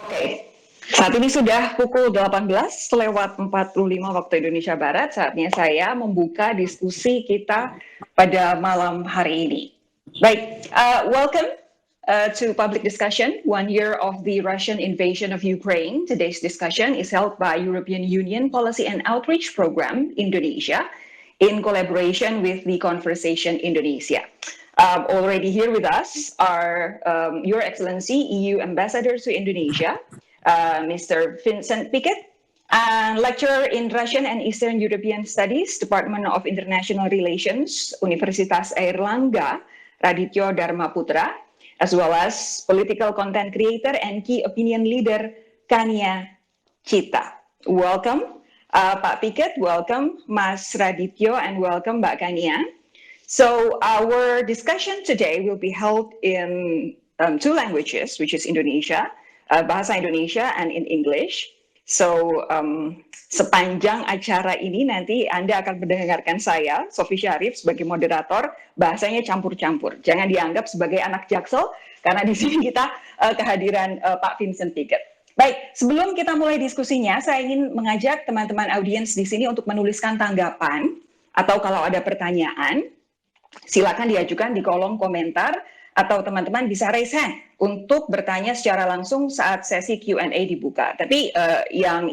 Oke, saat ini sudah pukul 18 lewat 45 waktu Indonesia Barat. Saatnya saya membuka diskusi kita pada malam hari ini. Baik, welcome to Public Discussion, 1 year of the Russian invasion of Ukraine. Today's discussion is held by European Union Policy and Outreach Program Indonesia in collaboration with the Conversation Indonesia. Already here with us are Your Excellency, EU Ambassador to Indonesia, Mr. Vincent Pickett, and lecturer in Russian and Eastern European Studies, Department of International Relations, Universitas Airlangga, Radityo Dharma Putra, as well as political content creator and key opinion leader, Kania Cita. Welcome, Pak Pickett, welcome, Mas Radityo, and welcome, Mbak Kania. So our discussion today will be held in two languages, which is Indonesia, Bahasa Indonesia, and in English. So sepanjang acara ini nanti Anda akan mendengarkan saya, Sofi Syarif, sebagai moderator, bahasanya campur-campur. Jangan dianggap sebagai anak Jaksel, karena di sini kita kehadiran Pak Vincent Pickett. Baik, sebelum kita mulai diskusinya, saya ingin mengajak teman-teman audiens di sini untuk menuliskan tanggapan, atau kalau ada pertanyaan, silakan diajukan di kolom komentar, atau teman-teman bisa raise hand untuk bertanya secara langsung saat sesi Q&A dibuka. Tapi yang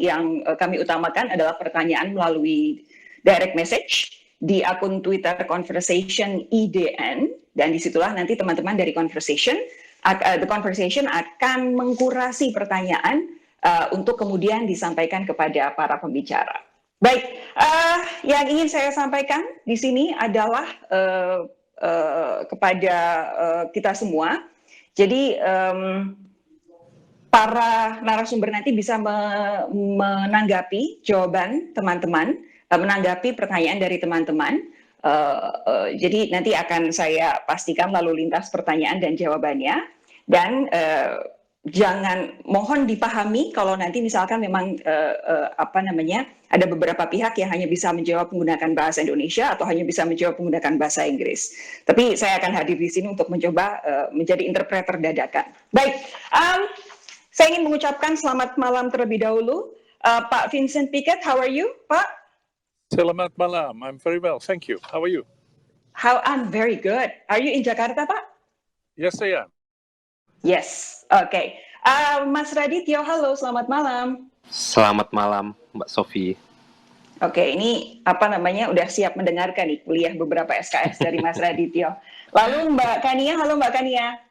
kami utamakan adalah pertanyaan melalui direct message di akun Twitter Conversation IDN, dan disitulah nanti teman-teman dari The Conversation akan mengkurasi pertanyaan untuk kemudian disampaikan kepada para pembicara. Baik, yang ingin saya sampaikan di sini adalah kepada kita semua. Jadi para narasumber nanti bisa menanggapi jawaban teman-teman, menanggapi pertanyaan dari teman-teman. Jadi nanti akan saya pastikan lalu lintas pertanyaan dan jawabannya. Dan mohon dipahami kalau nanti misalkan memang ada beberapa pihak yang hanya bisa menjawab menggunakan bahasa Indonesia atau hanya bisa menjawab menggunakan bahasa Inggris. Tapi saya akan hadir di sini untuk mencoba menjadi interpreter dadakan. Baik, saya ingin mengucapkan selamat malam terlebih dahulu. Pak Vincent Pickett, how are you, Pak? Selamat malam. I'm very well, thank you. How are you? I'm very good. Are you in Jakarta, Pak? Yes, I am. Yes, oke. Mas Radityo, halo, selamat malam. Selamat malam, Mbak Sofi. Oke, ini udah siap mendengarkan nih kuliah beberapa SKS dari Mas Radityo. Lalu Mbak Kania, halo Mbak Kania.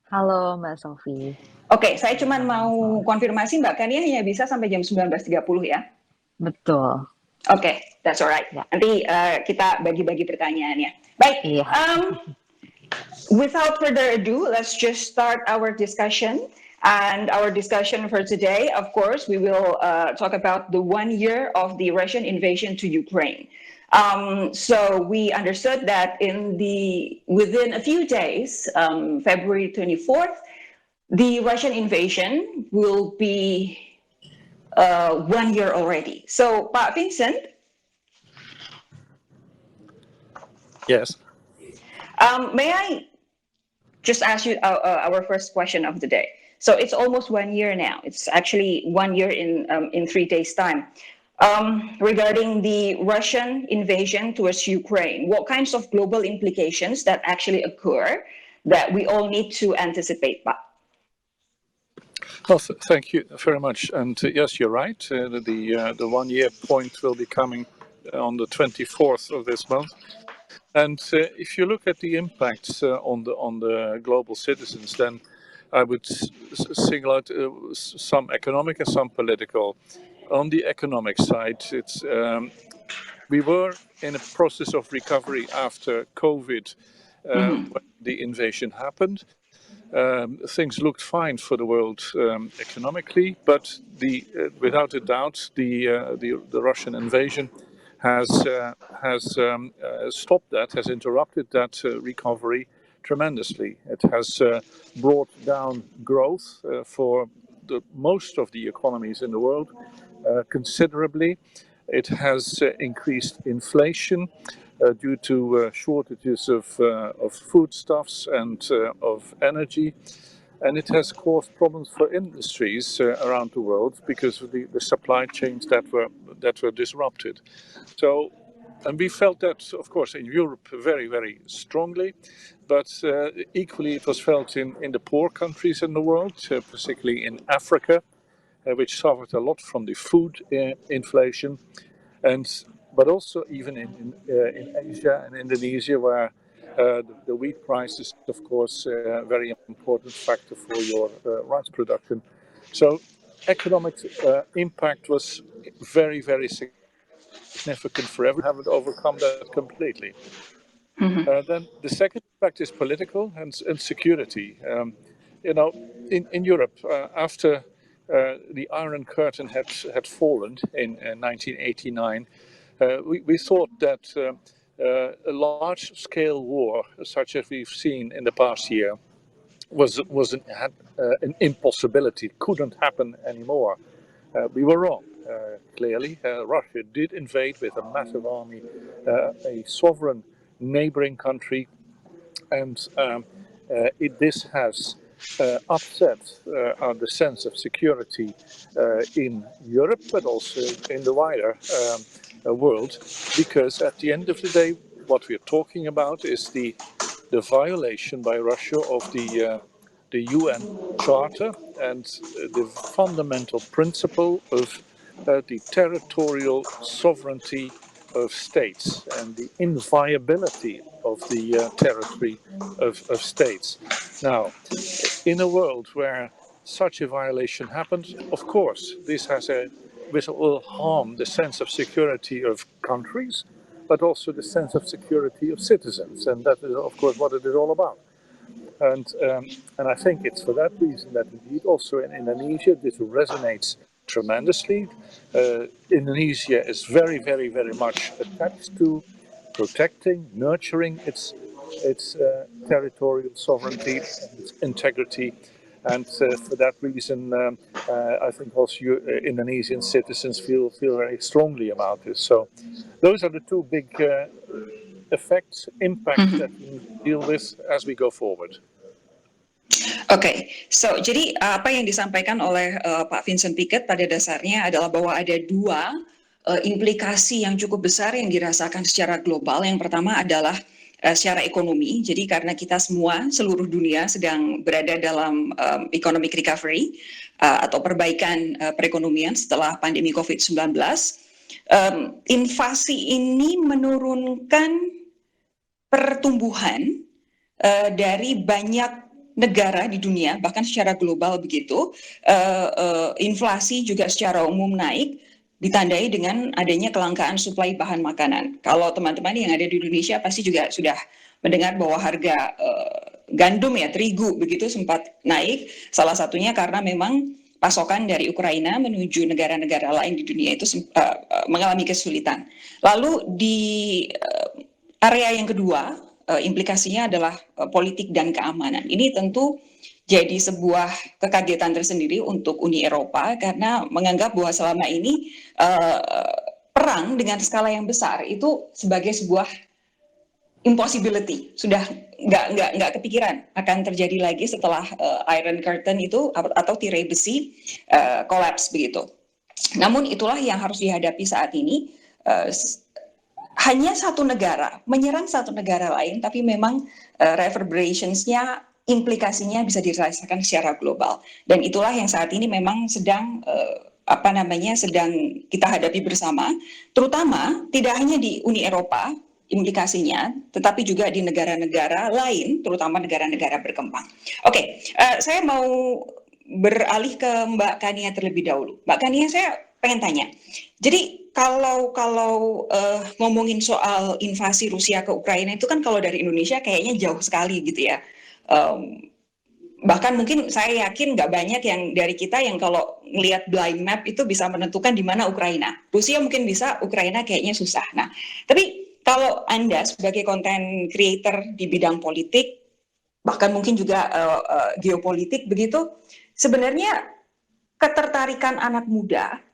Halo Mbak Sofi. Oke, saya cuma mau konfirmasi Mbak Kania hanya bisa sampai jam 19.30 ya? Betul. Oke, that's alright. Ya. Nanti kita bagi-bagi pertanyaannya. Baik, Iya. Without further ado, let's just start our discussion. And our discussion for today, of course, we will talk about the 1 year of the Russian invasion to Ukraine. So we understood that within a few days, February 24th, the Russian invasion will be 1 year already. So, Pak Vincent? Yes. May I just ask you our first question of the day? So it's almost 1 year now. It's actually 1 year in 3 days' time. Regarding the Russian invasion towards Ukraine, what kinds of global implications that actually occur that we all need to anticipate, Pak? Well, thank you very much. And yes, you're right. The 1 year point will be coming on the 24th of this month. And if you look at the impacts on the global citizens, then I would single out some economic and some political. On the economic side, we were in a process of recovery after COVID when the invasion happened. Things looked fine for the world economically, but without a doubt, the Russian invasion has stopped that, has interrupted that recovery tremendously. It has brought down growth for most of the economies in the world considerably. It has increased inflation due to shortages of foodstuffs and of energy. and it has caused problems for industries around the world because of the supply chains that were disrupted. So, and we felt that, of course, in Europe very, very strongly, but equally it was felt in the poor countries in the world, particularly in Africa, which suffered a lot from the food inflation, and but also even in Asia and Indonesia, where the wheat price is, of course, a very important factor for your rice production. So economic impact was very, very significant for everyone. Haven't overcome that completely. Then the second impact is political and security. You know, in Europe, after the Iron Curtain had fallen in 1989, we thought that a large-scale war, such as we've seen in the past year, was an impossibility. It couldn't happen anymore. We were wrong. Clearly, Russia did invade with a massive army, a sovereign neighboring country, and this has upset the sense of security in Europe, but also in the wider world, because at the end of the day, what we're talking about is the violation by Russia of the UN Charter and the fundamental principle of the territorial sovereignty of states and the inviolability of the territory of states. Now, in a world where such a violation happens, of course, this will harm the sense of security of countries, but also the sense of security of citizens, and that is, of course, what it is all about. And I think it's for that reason that indeed also in Indonesia this resonates tremendously. Indonesia is very, very, very much attached to protecting, nurturing its territorial sovereignty and its integrity. And for that reason, I think also Indonesian citizens feel very strongly about this. So those are the two big impacts that we deal with as we go forward. Oke, jadi apa yang disampaikan oleh Pak Vincent Pickett pada dasarnya adalah bahwa ada dua implikasi yang cukup besar yang dirasakan secara global. Yang pertama adalah secara ekonomi, jadi karena kita semua, seluruh dunia sedang berada dalam economic recovery atau perbaikan perekonomian setelah pandemi COVID-19, invasi ini menurunkan pertumbuhan dari banyak negara di dunia, bahkan secara global begitu. Inflasi juga secara umum naik, ditandai dengan adanya kelangkaan suplai bahan makanan. Kalau teman-teman yang ada di Indonesia pasti juga sudah mendengar bahwa harga gandum ya, terigu begitu sempat naik, salah satunya karena memang pasokan dari Ukraina menuju negara-negara lain di dunia itu mengalami kesulitan. Lalu di area yang kedua, implikasinya adalah politik dan keamanan. Ini tentu jadi sebuah kekagetan tersendiri untuk Uni Eropa karena menganggap bahwa selama ini perang dengan skala yang besar itu sebagai sebuah impossibility, sudah nggak kepikiran akan terjadi lagi setelah Iron Curtain itu atau tirai besi collapse begitu. Namun itulah yang harus dihadapi saat ini. Hanya satu negara menyerang satu negara lain, tapi memang reverberations-nya, implikasinya bisa dirasakan secara global. Dan itulah yang saat ini memang sedang sedang kita hadapi bersama, terutama tidak hanya di Uni Eropa implikasinya, tetapi juga di negara-negara lain, terutama negara-negara berkembang. Oke, saya mau beralih ke Mbak Kania terlebih dahulu. Mbak Kania, saya pengen tanya. Jadi kalau ngomongin soal invasi Rusia ke Ukraina itu kan kalau dari Indonesia kayaknya jauh sekali gitu ya. Bahkan mungkin saya yakin nggak banyak yang dari kita yang kalau ngelihat blind map itu bisa menentukan di mana Ukraina. Rusia mungkin bisa, Ukraina kayaknya susah. Nah, tapi kalau Anda sebagai content creator di bidang politik, bahkan mungkin juga geopolitik begitu, sebenarnya ketertarikan anak muda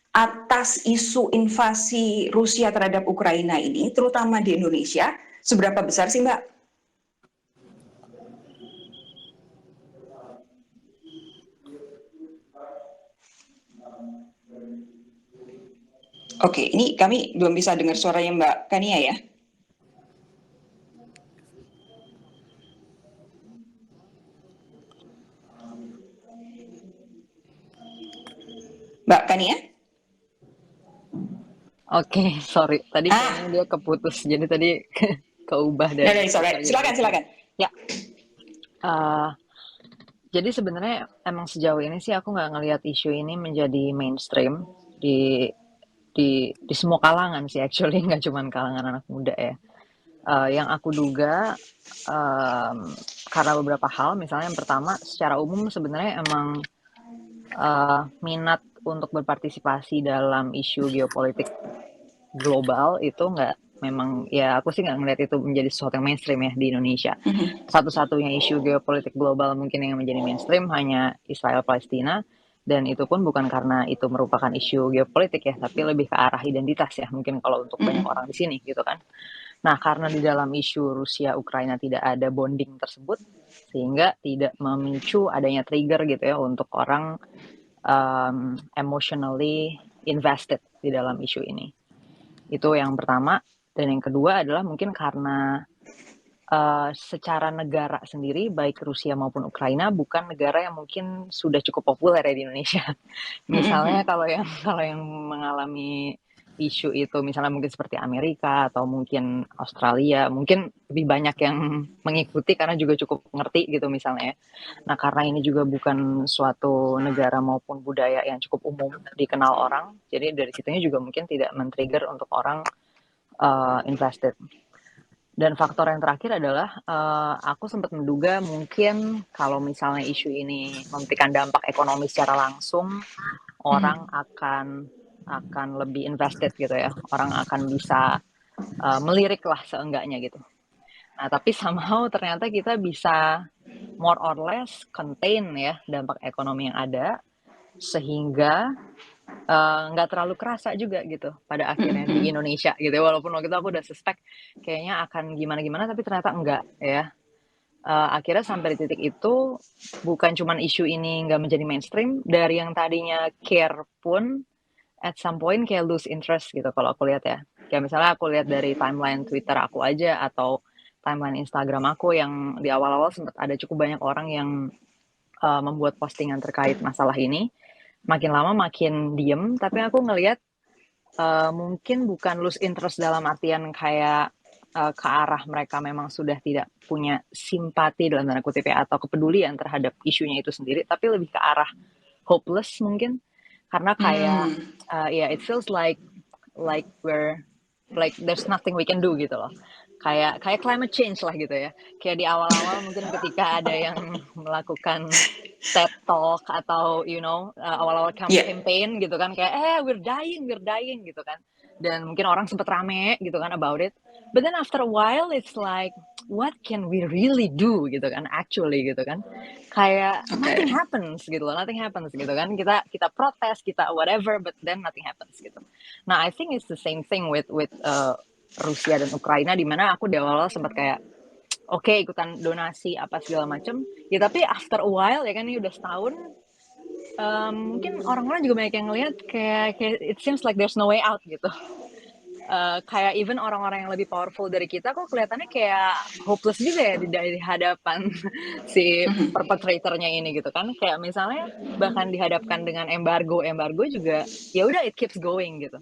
atas isu invasi Rusia terhadap Ukraina ini, terutama di Indonesia, seberapa besar sih Mbak? Oke, ini kami belum bisa dengar suaranya Mbak Kania ya. Mbak Kania? Oke, sorry. Tadi kayaknya dia keputus. Jadi tadi keubah dari Sorry. lagi. Silakan. Ya, eh, jadi sebenarnya emang sejauh ini sih aku nggak ngelihat isu ini menjadi mainstream di di semua kalangan sih actually, nggak cuma kalangan anak muda ya. Yang aku duga karena beberapa hal, misalnya yang pertama secara umum sebenarnya emang minat untuk berpartisipasi dalam isu geopolitik global itu nggak, memang ya aku sih nggak ngeliat itu menjadi sesuatu yang mainstream ya di Indonesia. Satu-satunya isu geopolitik global mungkin yang menjadi mainstream hanya Israel Palestina, dan itu pun bukan karena itu merupakan isu geopolitik ya, tapi lebih ke arah identitas ya mungkin kalau untuk banyak orang di sini gitu kan. Nah, karena di dalam isu Rusia Ukraina tidak ada bonding tersebut, sehingga tidak memicu adanya trigger gitu ya untuk orang emotionally invested di dalam isu ini. Itu yang pertama. Dan yang kedua adalah mungkin karena secara negara sendiri, baik Rusia maupun Ukraina bukan negara yang mungkin sudah cukup populer ya di Indonesia. Misalnya kalau yang mengalami isu itu misalnya mungkin seperti Amerika atau mungkin Australia, mungkin lebih banyak yang mengikuti karena juga cukup ngerti gitu misalnya. Nah, karena ini juga bukan suatu negara maupun budaya yang cukup umum dikenal orang, jadi dari situnya juga mungkin tidak men-trigger untuk orang invested. Dan faktor yang terakhir adalah aku sempat menduga mungkin kalau misalnya isu ini memberikan dampak ekonomi secara langsung, orang akan lebih invested gitu ya. Orang akan bisa melirik lah seenggaknya gitu. Nah, tapi somehow ternyata kita bisa more or less contain ya dampak ekonomi yang ada, sehingga nggak terlalu kerasa juga gitu pada akhirnya di Indonesia gitu ya. Walaupun waktu itu aku udah suspek kayaknya akan gimana-gimana, tapi ternyata enggak ya. Akhirnya sampai di titik itu bukan cuman isu ini nggak menjadi mainstream, dari yang tadinya care pun at some point kayak lose interest gitu kalau aku lihat ya. Kayak misalnya aku lihat dari timeline Twitter aku aja atau timeline Instagram aku yang di awal-awal sempat ada cukup banyak orang yang membuat postingan terkait masalah ini. Makin lama makin diem, tapi aku ngelihat mungkin bukan lose interest dalam artian kayak ke arah mereka memang sudah tidak punya simpati dalam tanda kutip ya, atau kepedulian terhadap isunya itu sendiri, tapi lebih ke arah hopeless mungkin, karena kayak it feels like we're like there's nothing we can do gitu loh. Kayak climate change lah gitu ya. Kayak di awal-awal mungkin ketika ada yang melakukan TED Talk atau awal-awal campaign gitu kan, kayak we're dying gitu kan. Dan mungkin orang sempet rame gitu kan about it. But then after a while it's like what can we really do gitu kan, actually gitu kan. Kayak nothing happens gitu kan. Kita protes, kita whatever, but then nothing happens gitu. Nah, I think it's the same thing with Rusia dan Ukraina, di mana aku di awal sempat kayak oke, ikutan donasi apa segala macem ya, tapi after a while ya kan, ini udah setahun, mungkin orang-orang juga banyak yang ngelihat kayak it seems like there's no way out gitu. Kayak even orang-orang yang lebih powerful dari kita kok kelihatannya kayak hopeless juga ya di hadapan si perpetratornya ini gitu kan. Kayak misalnya bahkan dihadapkan dengan embargo juga ya udah, it keeps going gitu.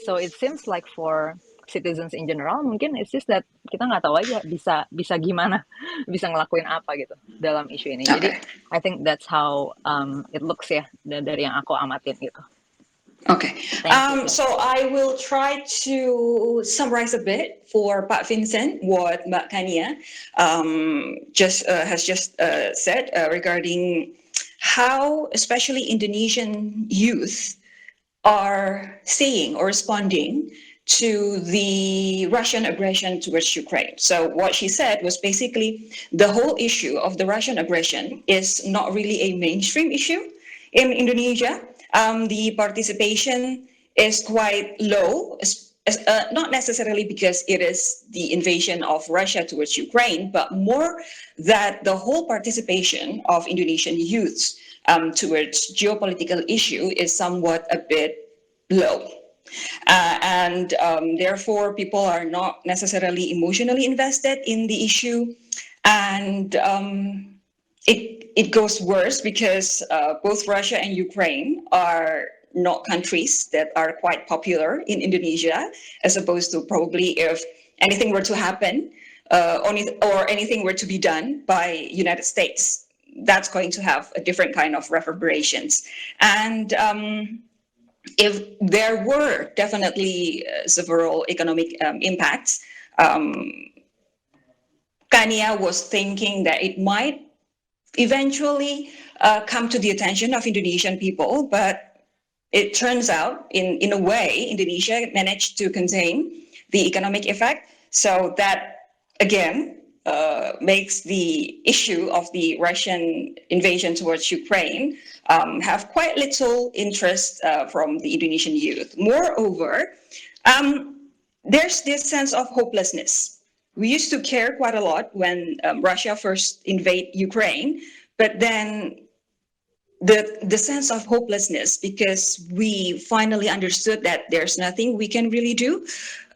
So it seems like for citizens in general mungkin it's just that kita nggak tahu aja bisa gimana, bisa ngelakuin apa gitu dalam isu ini. Jadi I think that's how it looks ya dari yang aku amatin gitu. Okay, so I will try to summarize a bit for Pak Vincent what Mbak Kania has just said regarding how especially Indonesian youth are seeing or responding to the Russian aggression towards Ukraine. So what she said was basically the whole issue of the Russian aggression is not really a mainstream issue in Indonesia. The participation is quite low, not necessarily because it is the invasion of Russia towards Ukraine, but more that the whole participation of Indonesian youths towards geopolitical issue is somewhat a bit low. and therefore people are not necessarily emotionally invested in the issue, and it goes worse because both Russia and Ukraine are not countries that are quite popular in Indonesia, as opposed to probably if anything were to happen or anything were to be done by United States, that's going to have a different kind of reverberations. And if there were definitely several economic impacts, Kania was thinking that it might eventually come to the attention of Indonesian people, but it turns out, in a way, Indonesia managed to contain the economic effect. So that, again, makes the issue of the Russian invasion towards Ukraine have quite little interest from the Indonesian youth. Moreover, there's this sense of hopelessness. We used to care quite a lot when Russia first invaded Ukraine, but then the sense of hopelessness, because we finally understood that there's nothing we can really do,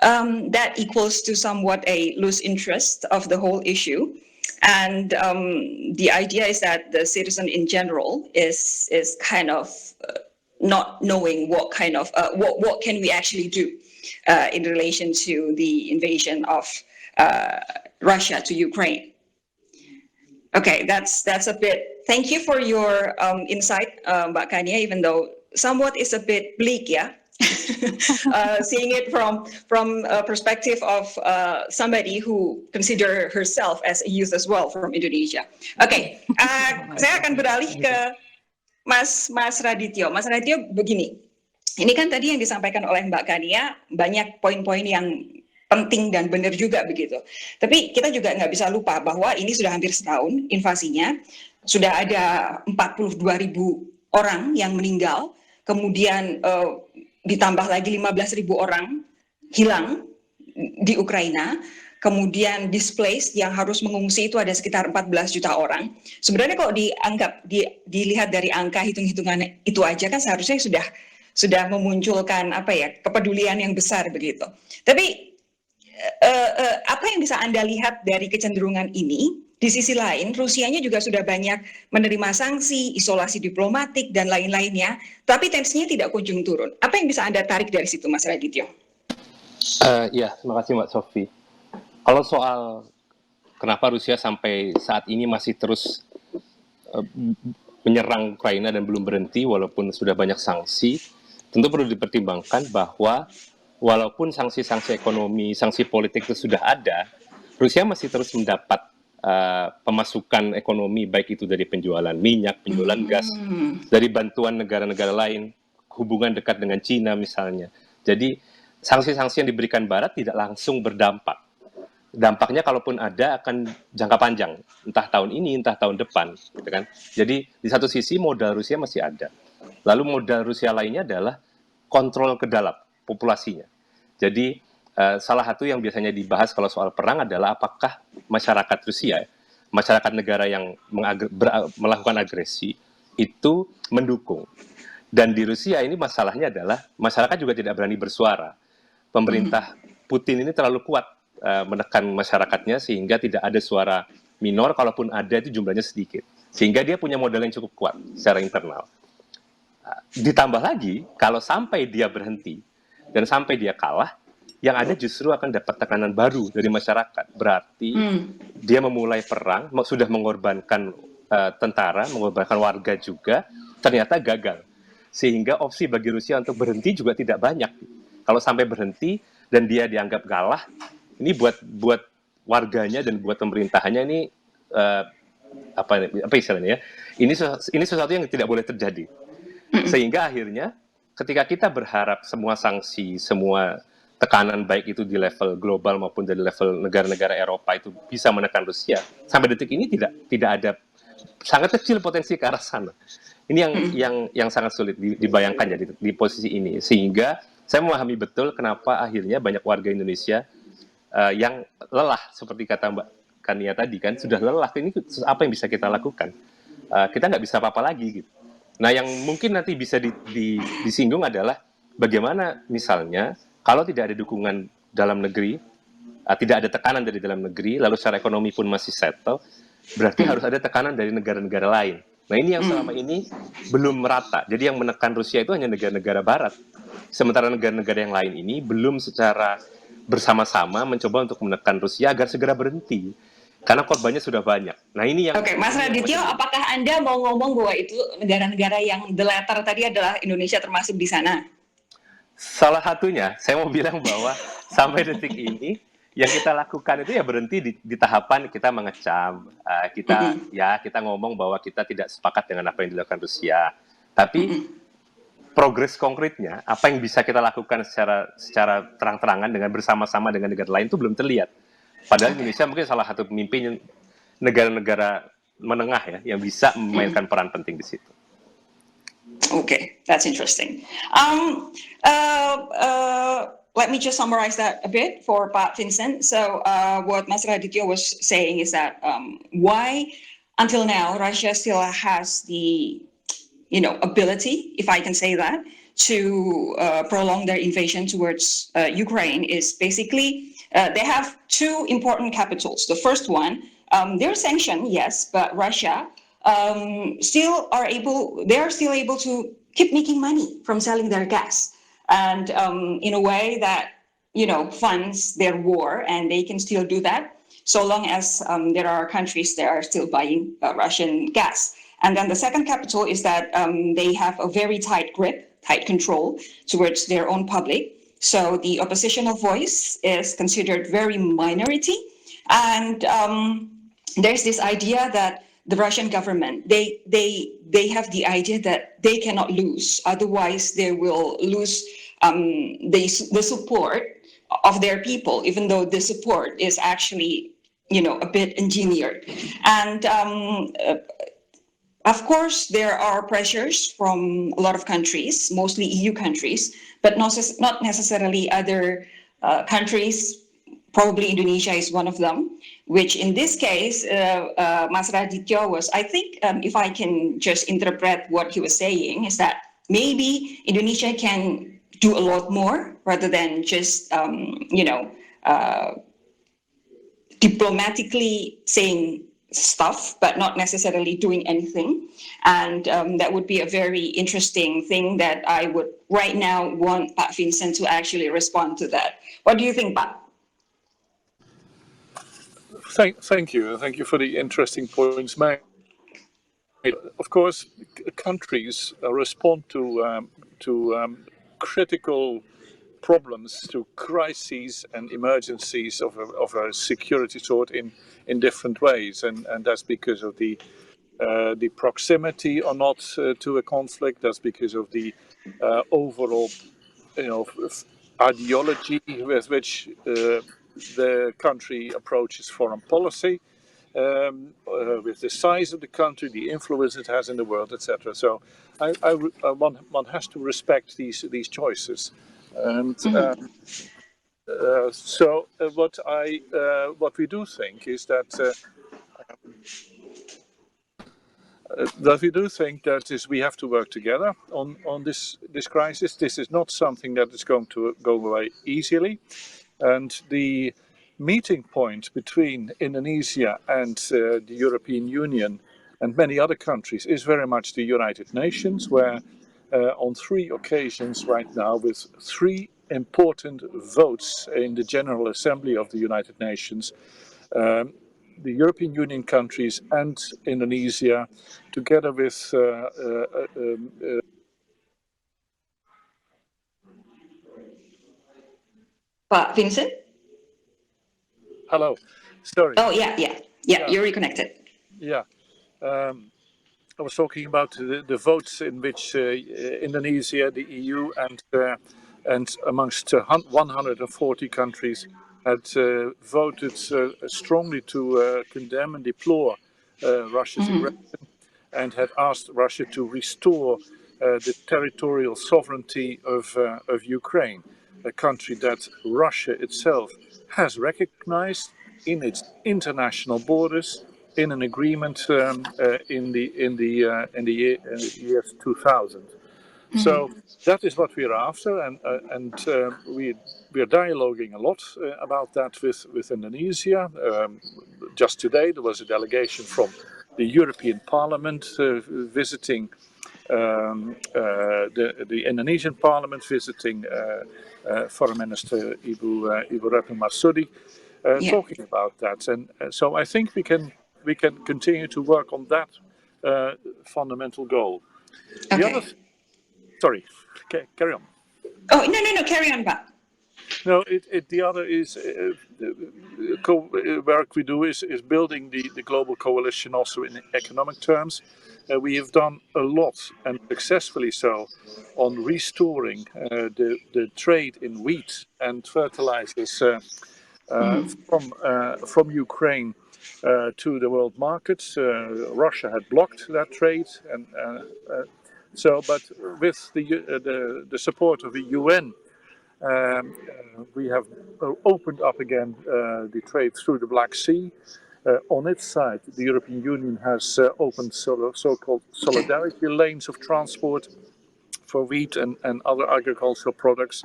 that equals to somewhat a loose interest of the whole issue. And the idea is that the citizen in general is kind of not knowing what kind of what can we actually do in relation to the invasion of Russia to Ukraine. Okay, that's a bit. Thank you for your insight, Mbak Kania, even though somewhat is a bit bleak, yeah. Seeing it from a perspective of somebody who consider herself as a youth as well from Indonesia. Oke, saya akan beralih ke Mas Radityo. Mas Radityo, begini. Ini kan tadi yang disampaikan oleh Mbak Kania banyak poin-poin yang penting dan benar juga begitu. Tapi kita juga nggak bisa lupa bahwa ini sudah hampir setahun invasinya, sudah ada 42.000 orang yang meninggal, kemudian ditambah lagi 15.000 orang hilang di Ukraina, kemudian displaced yang harus mengungsi itu ada sekitar 14 juta orang. Sebenarnya kalau dilihat dari angka hitung-hitungan itu aja kan seharusnya sudah memunculkan kepedulian yang besar begitu. Tapi apa yang bisa Anda lihat dari kecenderungan ini? Di sisi lain, Rusianya juga sudah banyak menerima sanksi, isolasi diplomatik, dan lain-lainnya, tapi tensinya tidak kunjung turun. Apa yang bisa Anda tarik dari situ, Mas Radityo? Ya, terima kasih Mbak Sofi. Kalau soal kenapa Rusia sampai saat ini masih terus menyerang Ukraina dan belum berhenti, walaupun sudah banyak sanksi, tentu perlu dipertimbangkan bahwa walaupun sanksi-sanksi ekonomi, sanksi politik itu sudah ada, Rusia masih terus mendapat pemasukan ekonomi, baik itu dari penjualan minyak, penjualan gas, dari bantuan negara-negara lain, hubungan dekat dengan Cina misalnya. Jadi sanksi-sanksi yang diberikan Barat tidak langsung berdampak. Dampaknya kalaupun ada akan jangka panjang, entah tahun ini, entah tahun depan, gitu kan. Jadi di satu sisi modal Rusia masih ada. Lalu modal Rusia lainnya adalah kontrol ke dalam populasinya. Jadi salah satu yang biasanya dibahas kalau soal perang adalah apakah masyarakat Rusia, masyarakat negara yang melakukan agresi, itu mendukung. Dan di Rusia ini masalahnya adalah masyarakat juga tidak berani bersuara. Pemerintah Putin ini terlalu kuat menekan masyarakatnya sehingga tidak ada suara minor, kalaupun ada itu jumlahnya sedikit. Sehingga dia punya modal yang cukup kuat secara internal. Ditambah lagi, kalau sampai dia berhenti dan sampai dia kalah, yang ada justru akan dapat tekanan baru dari masyarakat. Berarti dia memulai perang, sudah mengorbankan tentara, mengorbankan warga juga, ternyata gagal. Sehingga opsi bagi Rusia untuk berhenti juga tidak banyak. Kalau sampai berhenti dan dia dianggap kalah, ini buat warganya dan buat pemerintahannya ini apa istilahnya ya? Ini sesuatu yang tidak boleh terjadi. Sehingga akhirnya ketika kita berharap semua sanksi, semua tekanan baik itu di level global maupun dari level negara-negara Eropa itu bisa menekan Rusia, sampai detik ini tidak ada, sangat kecil potensi ke arah sana. Ini yang sangat sulit dibayangkan ya di posisi ini, sehingga saya memahami betul kenapa akhirnya banyak warga Indonesia yang lelah, seperti kata Mbak Kania tadi kan, sudah lelah, ini apa yang bisa kita lakukan? Kita nggak bisa apa-apa lagi gitu. Nah, yang mungkin nanti bisa disinggung adalah bagaimana misalnya kalau tidak ada dukungan dalam negeri, tidak ada tekanan dari dalam negeri, lalu secara ekonomi pun masih settle, berarti harus ada tekanan dari negara-negara lain. Nah ini yang selama ini belum merata. Jadi yang menekan Rusia itu hanya negara-negara Barat. Sementara negara-negara yang lain ini belum secara bersama-sama mencoba untuk menekan Rusia agar segera berhenti. Karena korbannya sudah banyak. Nah ini yang... Oke, Mas Radityo, apakah Anda mau ngomong bahwa itu negara-negara yang the latter tadi adalah Indonesia termasuk di sana? Salah satunya, saya mau bilang bahwa sampai detik ini yang kita lakukan itu ya berhenti di tahapan kita mengecam, kita ngomong bahwa kita tidak sepakat dengan apa yang dilakukan Rusia. Tapi progres konkretnya, apa yang bisa kita lakukan secara terang-terangan dengan bersama-sama dengan negara lain itu belum terlihat. Padahal Indonesia mungkin salah satu pemimpin negara-negara menengah ya yang bisa memainkan peran penting di situ. Okay, that's interesting. Let me just summarize that a bit for Pak Vincent. So what Mas Radityo was saying is that why until now Russia still has the ability, if I can say that, to prolong their invasion towards Ukraine is basically they have two important capitals. The first one, they're sanctioned, yes, but Russia they are still able to keep making money from selling their gas, and in a way that funds their war, and they can still do that so long as there are countries that are still buying Russian gas. And then the second capital is that they have a very tight control towards their own public. So the oppositional voice is considered very minority, and there's this idea that the Russian government, they have the idea that they cannot lose, otherwise they will lose the support of their people, even though the support is actually a bit engineered. And of course, there are pressures from a lot of countries, mostly EU countries, but not necessarily other countries. Probably Indonesia is one of them, which in this case, Mas Radityo was, I think, if I can just interpret what he was saying, is that maybe Indonesia can do a lot more rather than just, diplomatically saying stuff, but not necessarily doing anything. And that would be a very interesting thing that I would right now want Pak Vincent to actually respond to that. What do you think, Pak? Thank you. Thank you for the interesting points made. Of course, countries respond to critical problems, to crises and emergencies of a security sort in different ways, and that's because of the proximity or not to a conflict. That's because of the overall, ideology with which the country approaches foreign policy, with the size of the country, the influence it has in the world, etc. So, one has to respect these choices, and so what we do think is that. We have to work together on this crisis. This is not something that is going to go away easily, and the meeting point between Indonesia and the European Union and many other countries is very much the United Nations, where on 3 occasions right now, with 3 important votes in the General Assembly of the United Nations, the European Union countries and Indonesia, together with Pak Vincent? Hello, sorry. Oh, yeah, you're reconnected. Yeah, I was talking about the votes in which Indonesia, the EU, and amongst 140 countries had voted strongly to condemn and deplore Russia's aggression, and had asked Russia to restore the territorial sovereignty of Ukraine, a country that Russia itself has recognized in its international borders in an agreement in the year 2000. So that is what we're after, and we're dialoguing a lot about that with Indonesia. Just today there was a delegation from the European Parliament visiting the Indonesian Parliament, visiting Foreign Minister Ibu Retno Marsudi, talking about that. And so I think we can continue to work on that fundamental goal. The other, sorry, carry on. Oh, no, carry on, Pak. No, the other is work we do is building the global coalition also in economic terms. We have done a lot, and successfully so, on restoring the trade in wheat and fertilizers from Ukraine to the world markets. Russia had blocked that trade, and but with the support of the UN. We have opened up again the trade through the Black Sea. On its side, the European Union has opened so-called solidarity lanes of transport for wheat and other agricultural products.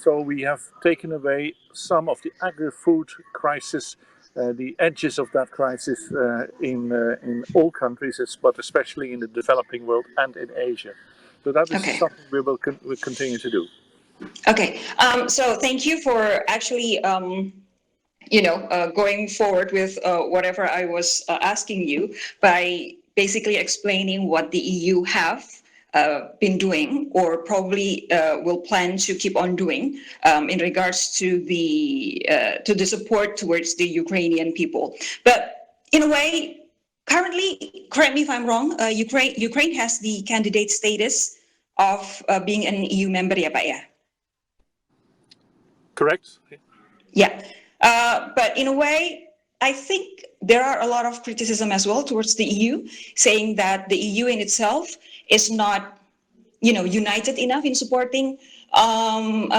So we have taken away some of the agri-food crisis, the edges of that crisis in all countries, but especially in the developing world and in Asia. So that is something we will continue to do. Okay, so thank you for actually, going forward with whatever I was asking you by basically explaining what the EU have been doing, or probably will plan to keep on doing in regards to the support towards the Ukrainian people. But in a way, currently, correct me if I'm wrong, Ukraine has the candidate status of being an EU member, ya Pak ya? Correct. Yeah, but in a way, I think there are a lot of criticism as well towards the EU, saying that the EU in itself is not, united enough in supporting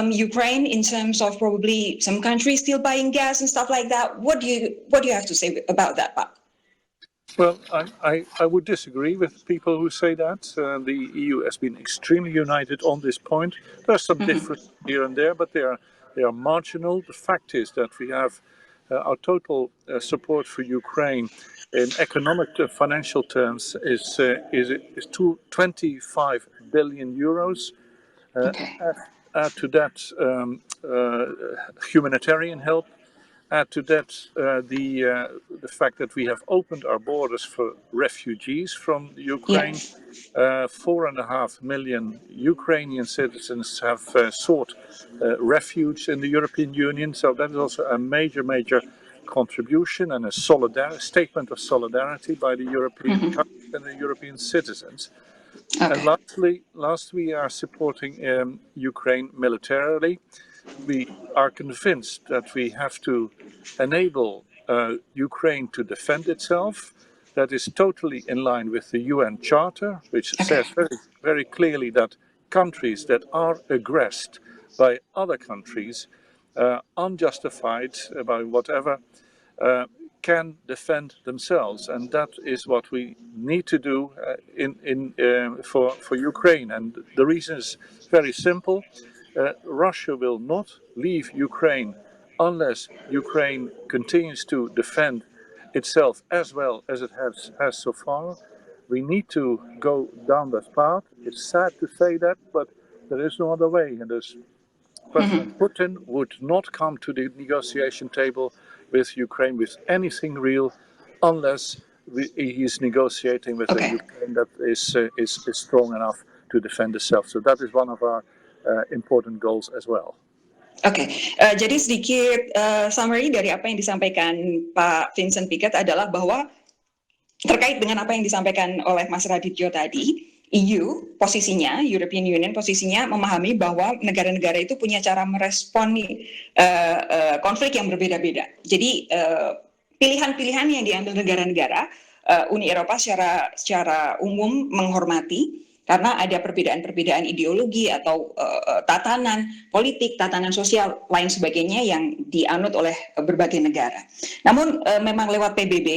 Ukraine in terms of probably some countries still buying gas and stuff like that. What do you have to say about that, Pak? Well, I would disagree with people who say that. The EU has been extremely united on this point. There are some differences here and there, but they are marginal. The fact is that we have our total support for Ukraine in economic financial terms is 25 billion euros. Add to that humanitarian help. Add to that the fact that we have opened our borders for refugees from Ukraine. 4.5 million Ukrainian citizens have sought refuge in the European Union. So that is also a major contribution and a statement of solidarity by the European countries and the European citizens. And lastly, we are supporting Ukraine militarily. We are convinced that we have to enable Ukraine to defend itself. That is totally in line with the UN Charter, which says very, very clearly that countries that are aggressed by other countries, unjustified by whatever, can defend themselves, and that is what we need to do for Ukraine. And the reason is very simple. Russia will not leave Ukraine unless Ukraine continues to defend itself as well as it has so far. We need to go down that path. It's sad to say that, but there is no other way. And President Putin would not come to the negotiation table with Ukraine with anything real unless he is negotiating with a Ukraine that is strong enough to defend itself. So that is one of our important goals as well. Jadi sedikit summary dari apa yang disampaikan Pak Vincent Piket adalah bahwa terkait dengan apa yang disampaikan oleh Mas Radityo tadi, EU posisinya, European Union posisinya memahami bahwa negara-negara itu punya cara merespon konflik yang berbeda-beda. Jadi pilihan-pilihan yang diambil negara-negara, Uni Eropa secara umum menghormati karena ada perbedaan-perbedaan ideologi atau tatanan politik, tatanan sosial lain sebagainya yang dianut oleh berbagai negara. Namun memang lewat PBB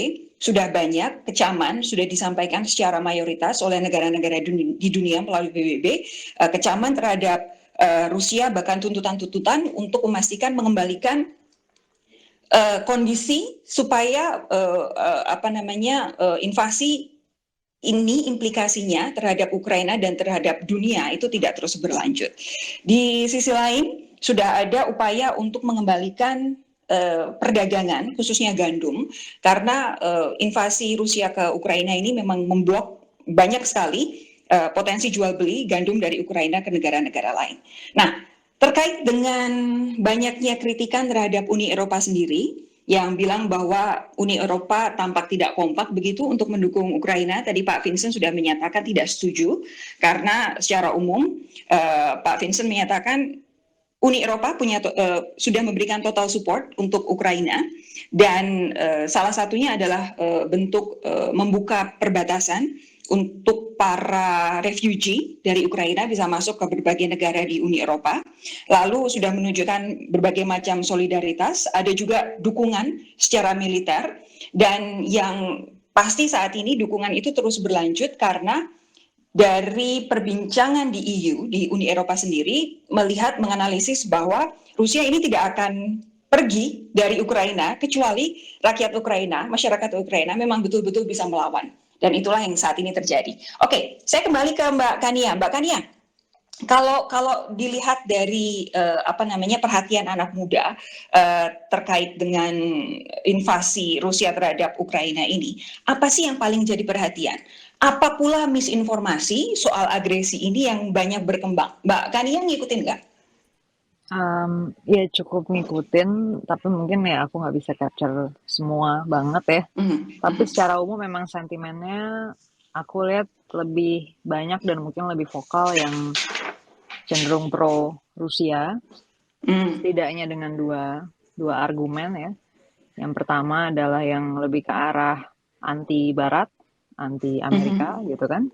sudah banyak kecaman, sudah disampaikan secara mayoritas oleh negara-negara di dunia melalui PBB, kecaman terhadap Rusia, bahkan tuntutan-tuntutan untuk memastikan mengembalikan kondisi supaya invasi ini implikasinya terhadap Ukraina dan terhadap dunia itu tidak terus berlanjut. Di sisi lain, sudah ada upaya untuk mengembalikan perdagangan, khususnya gandum, karena invasi Rusia ke Ukraina ini memang memblok banyak sekali potensi jual beli gandum dari Ukraina ke negara-negara lain. Nah, terkait dengan banyaknya kritikan terhadap Uni Eropa sendiri, yang bilang bahwa Uni Eropa tampak tidak kompak begitu untuk mendukung Ukraina. Tadi Pak Vincent sudah menyatakan tidak setuju, karena secara umum Pak Vincent menyatakan Uni Eropa sudah memberikan total support untuk Ukraina, dan salah satunya adalah bentuk membuka perbatasan untuk para refugee dari Ukraina bisa masuk ke berbagai negara di Uni Eropa. Lalu sudah menunjukkan berbagai macam solidaritas, ada juga dukungan secara militer, dan yang pasti saat ini dukungan itu terus berlanjut karena dari perbincangan di EU, di Uni Eropa sendiri, melihat, menganalisis bahwa Rusia ini tidak akan pergi dari Ukraina kecuali rakyat Ukraina, masyarakat Ukraina memang betul-betul bisa melawan. Dan itulah yang saat ini terjadi. Oke, saya kembali ke Mbak Kania. Mbak Kania, kalau dilihat dari perhatian anak muda terkait dengan invasi Rusia terhadap Ukraina ini, apa sih yang paling jadi perhatian? Apa pula misinformasi soal agresi ini yang banyak berkembang? Mbak Kania ngikutin nggak? Ya cukup ngikutin, tapi mungkin ya aku nggak bisa capture semua banget ya. Tapi secara umum memang sentimennya aku lihat lebih banyak dan mungkin lebih vokal yang cenderung pro Rusia, setidaknya dengan dua argumen ya. Yang pertama adalah yang lebih ke arah anti Barat, anti Amerika gitu kan,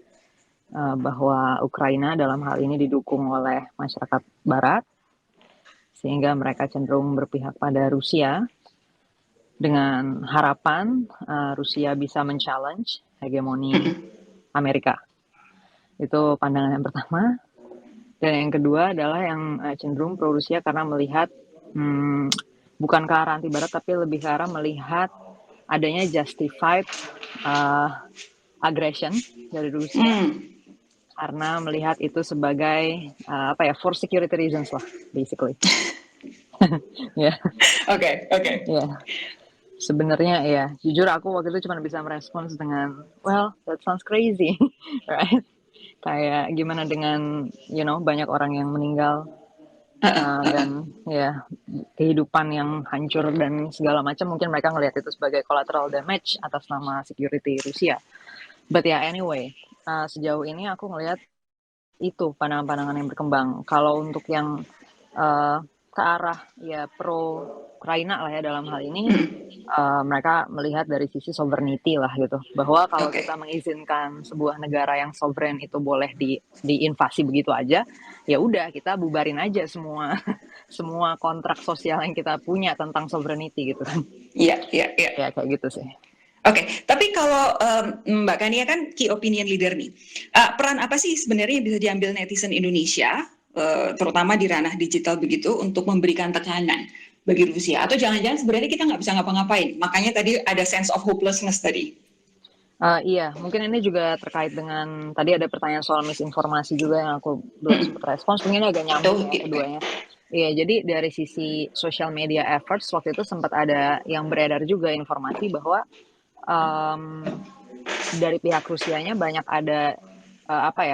bahwa Ukraina dalam hal ini didukung oleh masyarakat Barat, sehingga mereka cenderung berpihak pada Rusia dengan harapan Rusia bisa men-challenge hegemoni Amerika. Itu pandangan yang pertama. Dan yang kedua adalah yang cenderung pro-Rusia karena melihat bukan ke arah anti-Barat, tapi lebih ke arah melihat adanya justified aggression dari Rusia. Karena melihat itu sebagai for security reasons lah, basically. Ya. Oke. Ya. Sebenarnya ya, jujur aku waktu itu cuma bisa merespons dengan, well, that sounds crazy, right? Kayak gimana dengan, banyak orang yang meninggal dan ya kehidupan yang hancur dan segala macam, mungkin mereka ngelihat itu sebagai collateral damage atas nama security Rusia. But ya anyway, sejauh ini aku ngelihat itu pandangan-pandangan yang berkembang. Kalau untuk yang ke arah ya pro Ukraina lah ya dalam hal ini, mereka melihat dari sisi sovereignty lah gitu, bahwa kalau kita mengizinkan sebuah negara yang sovereign itu boleh diinvasi begitu aja, ya udah kita bubarin aja semua kontrak sosial yang kita punya tentang sovereignty gitu kan. Iya. Ya kayak gitu sih. Oke, tapi kalau Mbak Kania kan key opinion leader nih, peran apa sih sebenarnya yang bisa diambil netizen Indonesia, terutama di ranah digital begitu, untuk memberikan tekanan bagi Rusia? Atau jangan-jangan sebenarnya kita nggak bisa ngapa-ngapain, makanya tadi ada sense of hopelessness tadi. Iya, mungkin ini juga terkait dengan, tadi ada pertanyaan soal misinformasi juga yang aku belum sempat respons, mungkin agak nyambung ya keduanya. Iya, jadi dari sisi social media efforts, waktu itu sempat ada yang beredar juga informasi bahwa dari pihak Rusianya banyak ada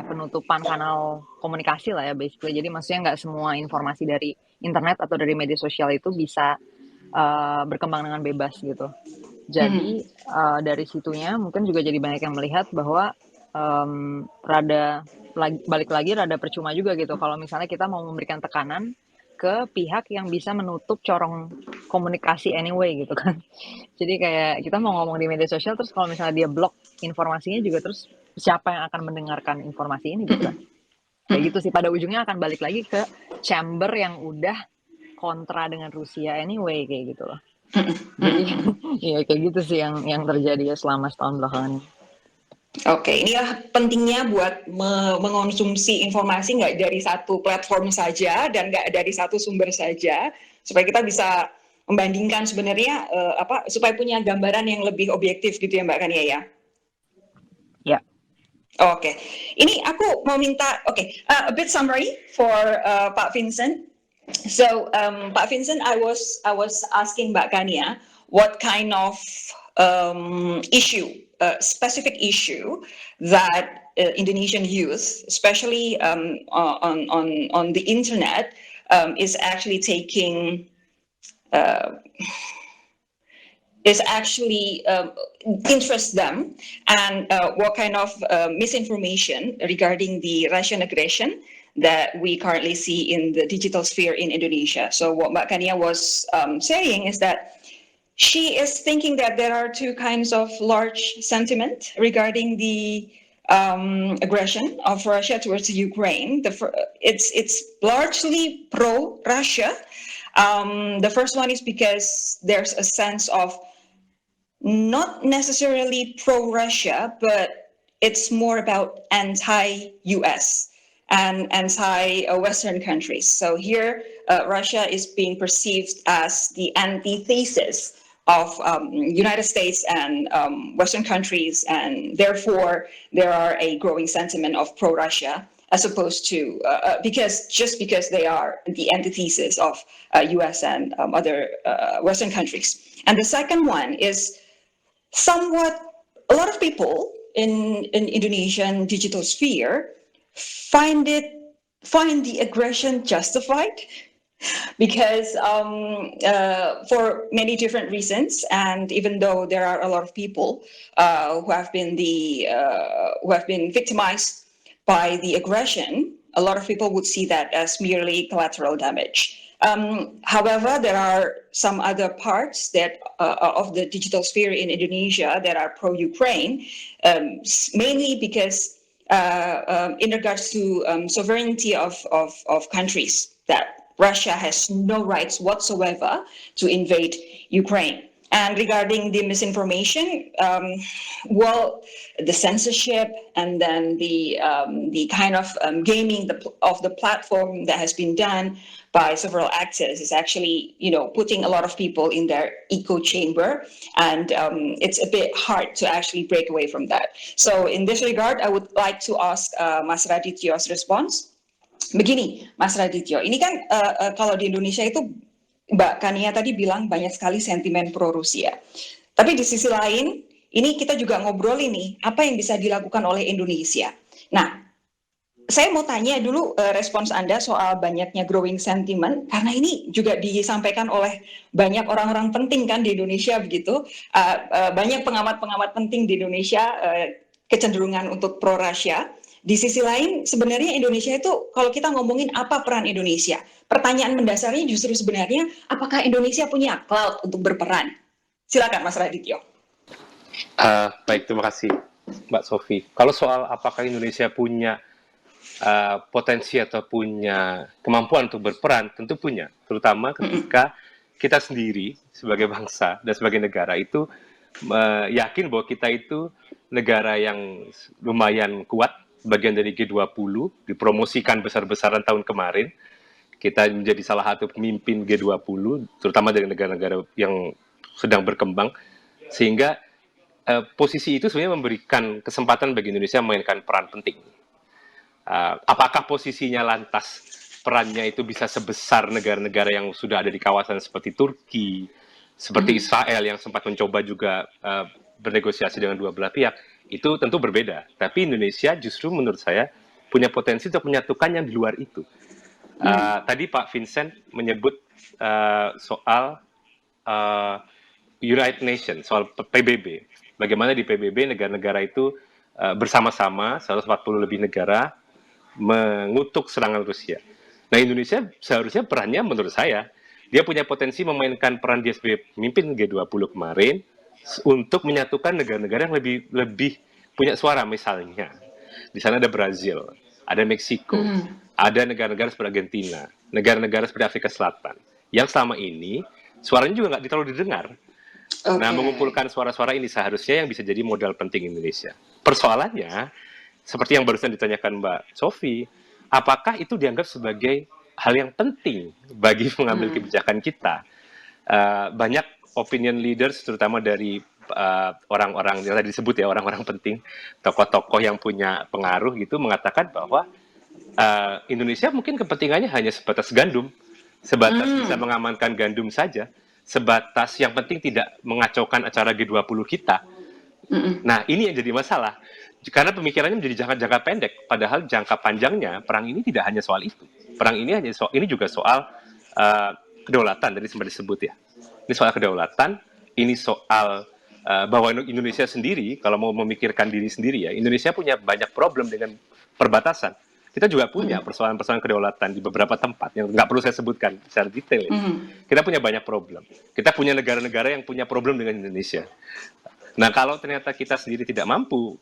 penutupan kanal komunikasi lah ya basically. Jadi maksudnya nggak semua informasi dari internet atau dari media sosial itu bisa berkembang dengan bebas gitu. Jadi dari situnya mungkin juga jadi banyak yang melihat bahwa balik lagi rada percuma juga gitu kalau misalnya kita mau memberikan tekanan ke pihak yang bisa menutup corong komunikasi anyway gitu kan. Jadi kayak kita mau ngomong di media sosial, terus kalau misalnya dia blok informasinya juga, terus siapa yang akan mendengarkan informasi ini gitu kan. Kayak gitu sih, pada ujungnya akan balik lagi ke chamber yang udah kontra dengan Rusia anyway, kayak gitu loh. Jadi ya kayak gitu sih yang terjadi ya selama setahun belakangan ini. Oke, inilah pentingnya buat mengonsumsi informasi nggak dari satu platform saja dan nggak dari satu sumber saja, supaya kita bisa membandingkan sebenarnya supaya punya gambaran yang lebih objektif gitu ya Mbak Kania ya. Ya. Oke, ini aku mau minta a bit summary for Pak Vincent. So Pak Vincent, I was asking Mbak Kania what kind of specific issue that Indonesian youth, especially on the internet, is actually taking. Is actually interest them, and what kind of misinformation regarding the Russian aggression that we currently see in the digital sphere in Indonesia. So what Mbak Kania was saying is that she is thinking that there are two kinds of large sentiment regarding the aggression of Russia towards Ukraine. It's largely pro-Russia. The first one is because there's a sense of not necessarily pro-Russia, but it's more about anti-US and anti-Western countries. So here, Russia is being perceived as the antithesis of United States and Western countries, and therefore there are a growing sentiment of pro-Russia, as opposed to because they are the antithesis of US and other Western countries. And the second one is a lot of people in Indonesian digital sphere find the aggression justified, because for many different reasons, and even though there are a lot of people who have been victimized by the aggression, a lot of people would see that as merely collateral damage. However, there are some other parts that of the digital sphere in Indonesia that are pro-Ukraine, mainly because in regards to sovereignty of countries, that Russia has no rights whatsoever to invade Ukraine. And regarding the misinformation, the censorship and then the kind of gaming of the platform that has been done by several actors is actually, putting a lot of people in their echo chamber, and it's a bit hard to actually break away from that. So in this regard, I would like to ask Mas Radityo's response. Begini, Mas Radityo, ini kan kalau di Indonesia itu Mbak Kania tadi bilang banyak sekali sentimen pro-Rusia. Tapi di sisi lain, ini kita juga ngobrol ini, apa yang bisa dilakukan oleh Indonesia. Nah, saya mau tanya dulu respons Anda soal banyaknya growing sentiment, karena ini juga disampaikan oleh banyak orang-orang penting kan di Indonesia begitu. Banyak pengamat-pengamat penting di Indonesia kecenderungan untuk pro-Rusia. Di sisi lain, sebenarnya Indonesia itu, kalau kita ngomongin apa peran Indonesia, pertanyaan mendasarnya justru sebenarnya, apakah Indonesia punya clout untuk berperan? Silakan Mas Radityo. Baik, terima kasih Mbak Sofi. Kalau soal apakah Indonesia punya potensi atau punya kemampuan untuk berperan, tentu punya. Terutama ketika kita sendiri sebagai bangsa dan sebagai negara itu yakin bahwa kita itu negara yang lumayan kuat, bagian dari G20, dipromosikan besar-besaran tahun kemarin. Kita menjadi salah satu pemimpin G20, terutama dari negara-negara yang sedang berkembang, sehingga posisi itu sebenarnya memberikan kesempatan bagi Indonesia memainkan peran penting. Apakah posisinya lantas perannya itu bisa sebesar negara-negara yang sudah ada di kawasan seperti Turki, seperti Israel yang sempat mencoba juga bernegosiasi dengan dua belah pihak, itu tentu berbeda. Tapi Indonesia justru menurut saya punya potensi untuk menyatukan yang di luar itu. Tadi Pak Vincent menyebut soal United Nations, soal PBB. Bagaimana di PBB negara-negara itu bersama-sama, 140 lebih negara, mengutuk serangan Rusia. Nah, Indonesia seharusnya perannya menurut saya, dia punya potensi memainkan peran dia sebagai pemimpin G20 kemarin, untuk menyatukan negara-negara yang lebih punya suara. Misalnya di sana ada Brazil, ada Meksiko, ada negara-negara seperti Argentina, negara-negara seperti Afrika Selatan yang selama ini suaranya juga nggak terlalu didengar. Oke. Nah, mengumpulkan suara-suara ini seharusnya yang bisa jadi modal penting Indonesia. Persoalannya, seperti yang barusan ditanyakan Mbak Sofi, apakah itu dianggap sebagai hal yang penting bagi mengambil kebijakan kita? Banyak opinion leaders, terutama dari orang-orang yang tadi disebut ya, orang-orang penting, tokoh-tokoh yang punya pengaruh gitu, mengatakan bahwa Indonesia mungkin kepentingannya hanya sebatas gandum, sebatas bisa mengamankan gandum saja, sebatas yang penting tidak mengacaukan acara G20 kita. Nah, ini yang jadi masalah. Karena pemikirannya menjadi jangka pendek, padahal jangka panjangnya perang ini tidak hanya soal itu. Perang ini ini juga soal kedaulatan, tadi sempat disebut ya. Ini soal kedaulatan, ini soal bahwa Indonesia sendiri, kalau mau memikirkan diri sendiri ya, Indonesia punya banyak problem dengan perbatasan. Kita juga punya persoalan-persoalan kedaulatan di beberapa tempat yang nggak perlu saya sebutkan secara detail. Kita punya banyak problem. Kita punya negara-negara yang punya problem dengan Indonesia. Nah, kalau ternyata kita sendiri tidak mampu,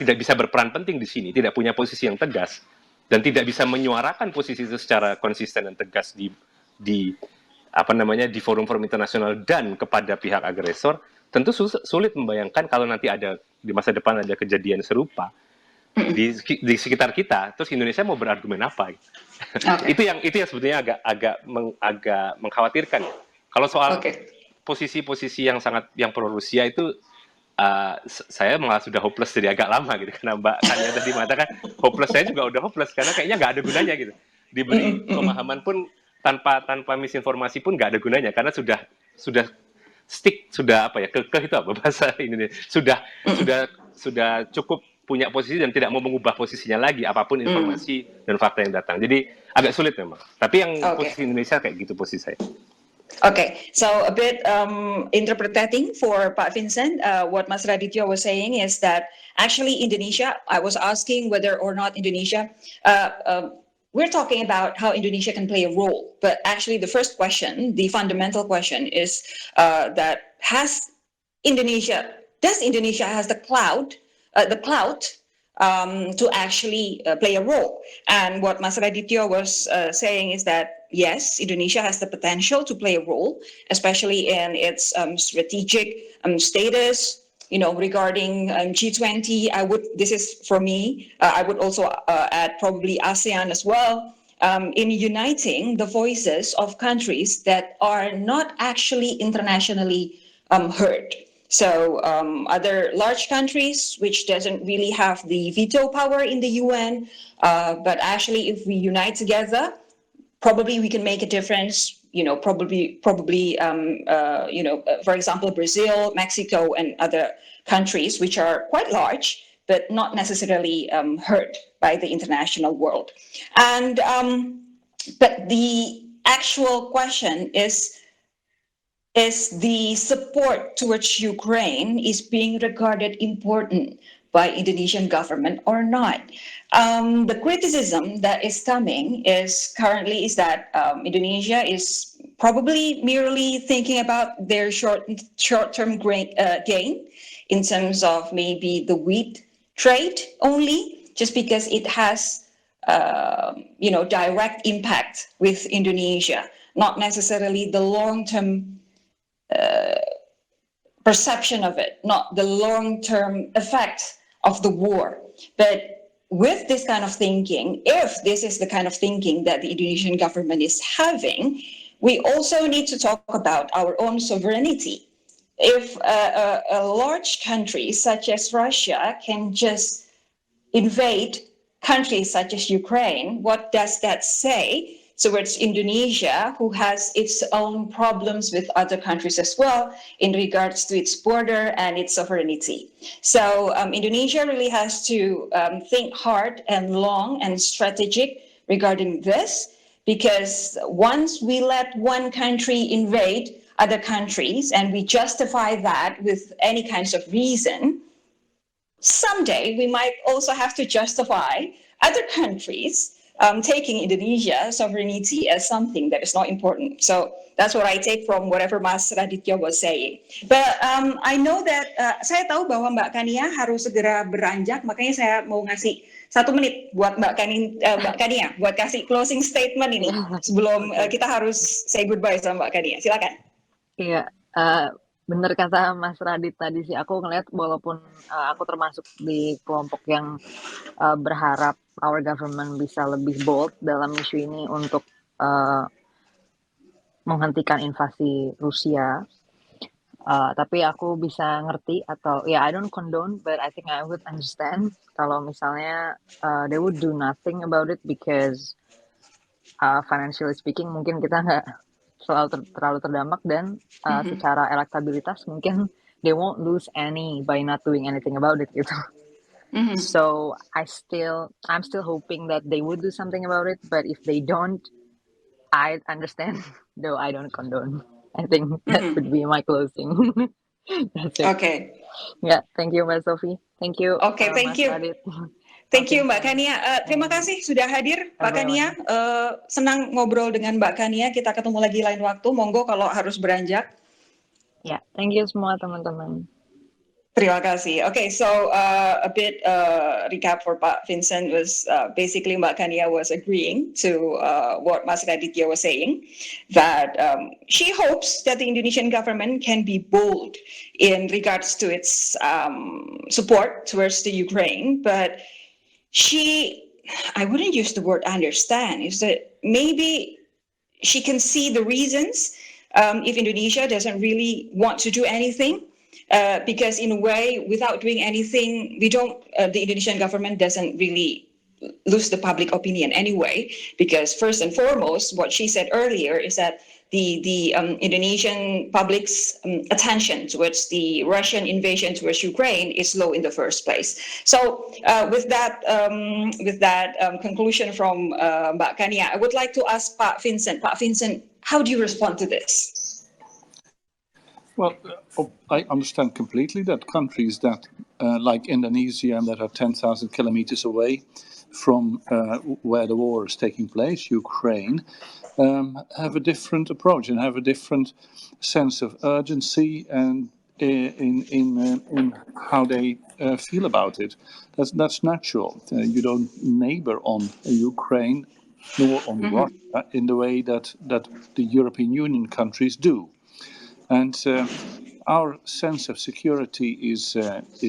tidak bisa berperan penting di sini, tidak punya posisi yang tegas, dan tidak bisa menyuarakan posisi itu secara konsisten dan tegas di forum-forum internasional dan kepada pihak agresor, tentu sulit membayangkan kalau nanti ada di masa depan ada kejadian serupa di sekitar kita, terus Indonesia mau berargumen apa? Okay. itu yang sebetulnya agak mengkhawatirkan. Kalau soal posisi-posisi yang pro Rusia itu saya malah sudah hopeless dari agak lama gitu, karena Mbak Kania tadi mengatakan hopeless, saya juga udah hopeless karena kayaknya nggak ada gunanya gitu. Diberi pemahaman pun tanpa misinformasi pun nggak ada gunanya, karena sudah stick, sudah kekeh itu apa bahasa Indonesia, sudah cukup punya posisi dan tidak mau mengubah posisinya lagi apapun informasi dan fakta yang datang. Jadi agak sulit memang. Tapi yang posisi Indonesia kayak gitu posisi saya. Okay, so a bit interpreting for Pak Vincent, what Mas Radityo was saying is that actually Indonesia, I was asking whether or not Indonesia, we're talking about how Indonesia can play a role, but actually the first question, the fundamental question is that does Indonesia has the clout to actually play a role? And what Mas Radityo was saying is that yes, Indonesia has the potential to play a role, especially in its strategic status, regarding G20. This is for me, I would also add probably ASEAN as well, in uniting the voices of countries that are not actually internationally heard. So other large countries which doesn't really have the veto power in the UN, but actually if we unite together, probably we can make a difference. Probably, for example, Brazil, Mexico, and other countries which are quite large, but not necessarily heard by the international world. And but the actual question is the support towards Ukraine is being regarded important by Indonesian government or not? The criticism that is coming is that Indonesia is probably merely thinking about their short-term gain in terms of maybe the wheat trade only, just because it has direct impact with Indonesia, not necessarily the long-term perception of it, not the long-term effect of the war. But with this kind of thinking, if this is the kind of thinking that the Indonesian government is having, we also need to talk about our own sovereignty. If a large country such as Russia can just invade countries such as Ukraine, what does that say towards Indonesia, who has its own problems with other countries as well in regards to its border and its sovereignty? So Indonesia really has to think hard and long and strategic regarding this, because once we let one country invade other countries and we justify that with any kinds of reason, someday we might also have to justify other countries taking Indonesia's sovereignty as something that is not important. So that's what I take from whatever Mas Radityo was saying. But I know that saya tahu bahwa Mbak Kania harus segera beranjak, makanya saya mau ngasih 1 menit buat Mbak Kania buat kasih closing statement ini sebelum kita harus say goodbye sama Mbak Kania. Silakan. Iya, bener kata Mas Radit tadi sih, aku ngelihat walaupun, aku termasuk di kelompok yang, berharap our government bisa lebih bold dalam isu ini untuk, menghentikan invasi Rusia, tapi aku bisa ngerti atau ya I don't condone, but I think I would understand kalau misalnya, they would do nothing about it because, financially speaking mungkin kita nggak terlalu terdampak dan, secara elektabilitas mungkin they won't lose any by not doing anything about it gitu. So I'm still hoping that they would do something about it, but if they don't, I understand, though I don't condone. I think that would be my closing. That's it. Oke. Yeah, thank you Mbak Sophie. Thank you, Oke, thank Mas you. Radit. Thank you Talking Mbak to me Kania. Terima and kasih sudah hadir Mbak Kania. everyone. Senang ngobrol dengan Mbak Kania. Kita ketemu lagi lain waktu. Monggo kalau harus beranjak. Ya, thank you semua teman-teman. Terima kasih. Okay, so a bit recap for Pak Vincent was basically Mbak Kania was agreeing to what Mas Raditya was saying, that she hopes that the Indonesian government can be bold in regards to its support towards the Ukraine, but I wouldn't use the word understand, is that maybe she can see the reasons if Indonesia doesn't really want to do anything. Because in a way, without doing anything, the Indonesian government doesn't really lose the public opinion anyway. Because first and foremost, what she said earlier is that the Indonesian public's attention towards the Russian invasion towards Ukraine is low in the first place. So with that conclusion from Mbak Kania, I would like to ask Pak Vincent. Pak Vincent, how do you respond to this? Well, I understand completely that countries that, like Indonesia, that are 10,000 kilometers away from where the war is taking place, Ukraine, have a different approach and have a different sense of urgency and in how they feel about it. That's natural. You don't neighbor on Ukraine nor on Russia in the way that the European Union countries do. And our sense of security is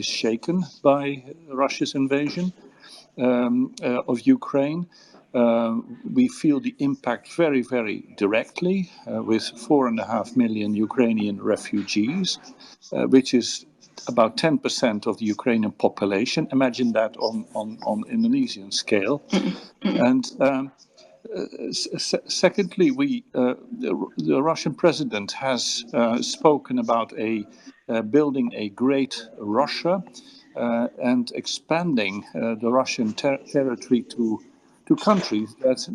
shaken by Russia's invasion of Ukraine. We feel the impact very, very directly with 4.5 million Ukrainian refugees, which is about 10% of the Ukrainian population. Imagine that on Indonesian scale. And secondly, the Russian president has spoken about building a great Russia and expanding the Russian territory to countries that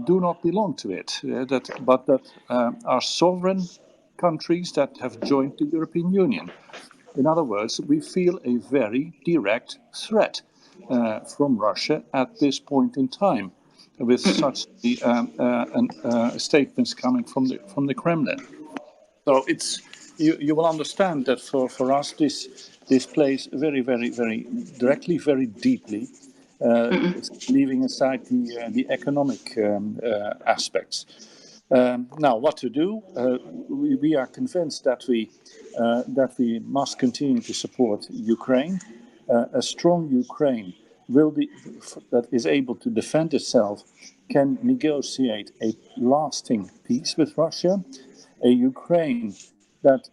do not belong to it, but that are sovereign countries that have joined the European Union. In other words, we feel a very direct threat from Russia at this point in time, with such statements coming from the Kremlin. So you will understand that for us this plays very, very, very directly, very deeply, leaving aside the economic aspects. Now, what to do? We are convinced that we must continue to support Ukraine. A strong Ukraine that is able to defend itself can negotiate a lasting peace with Russia. A Ukraine that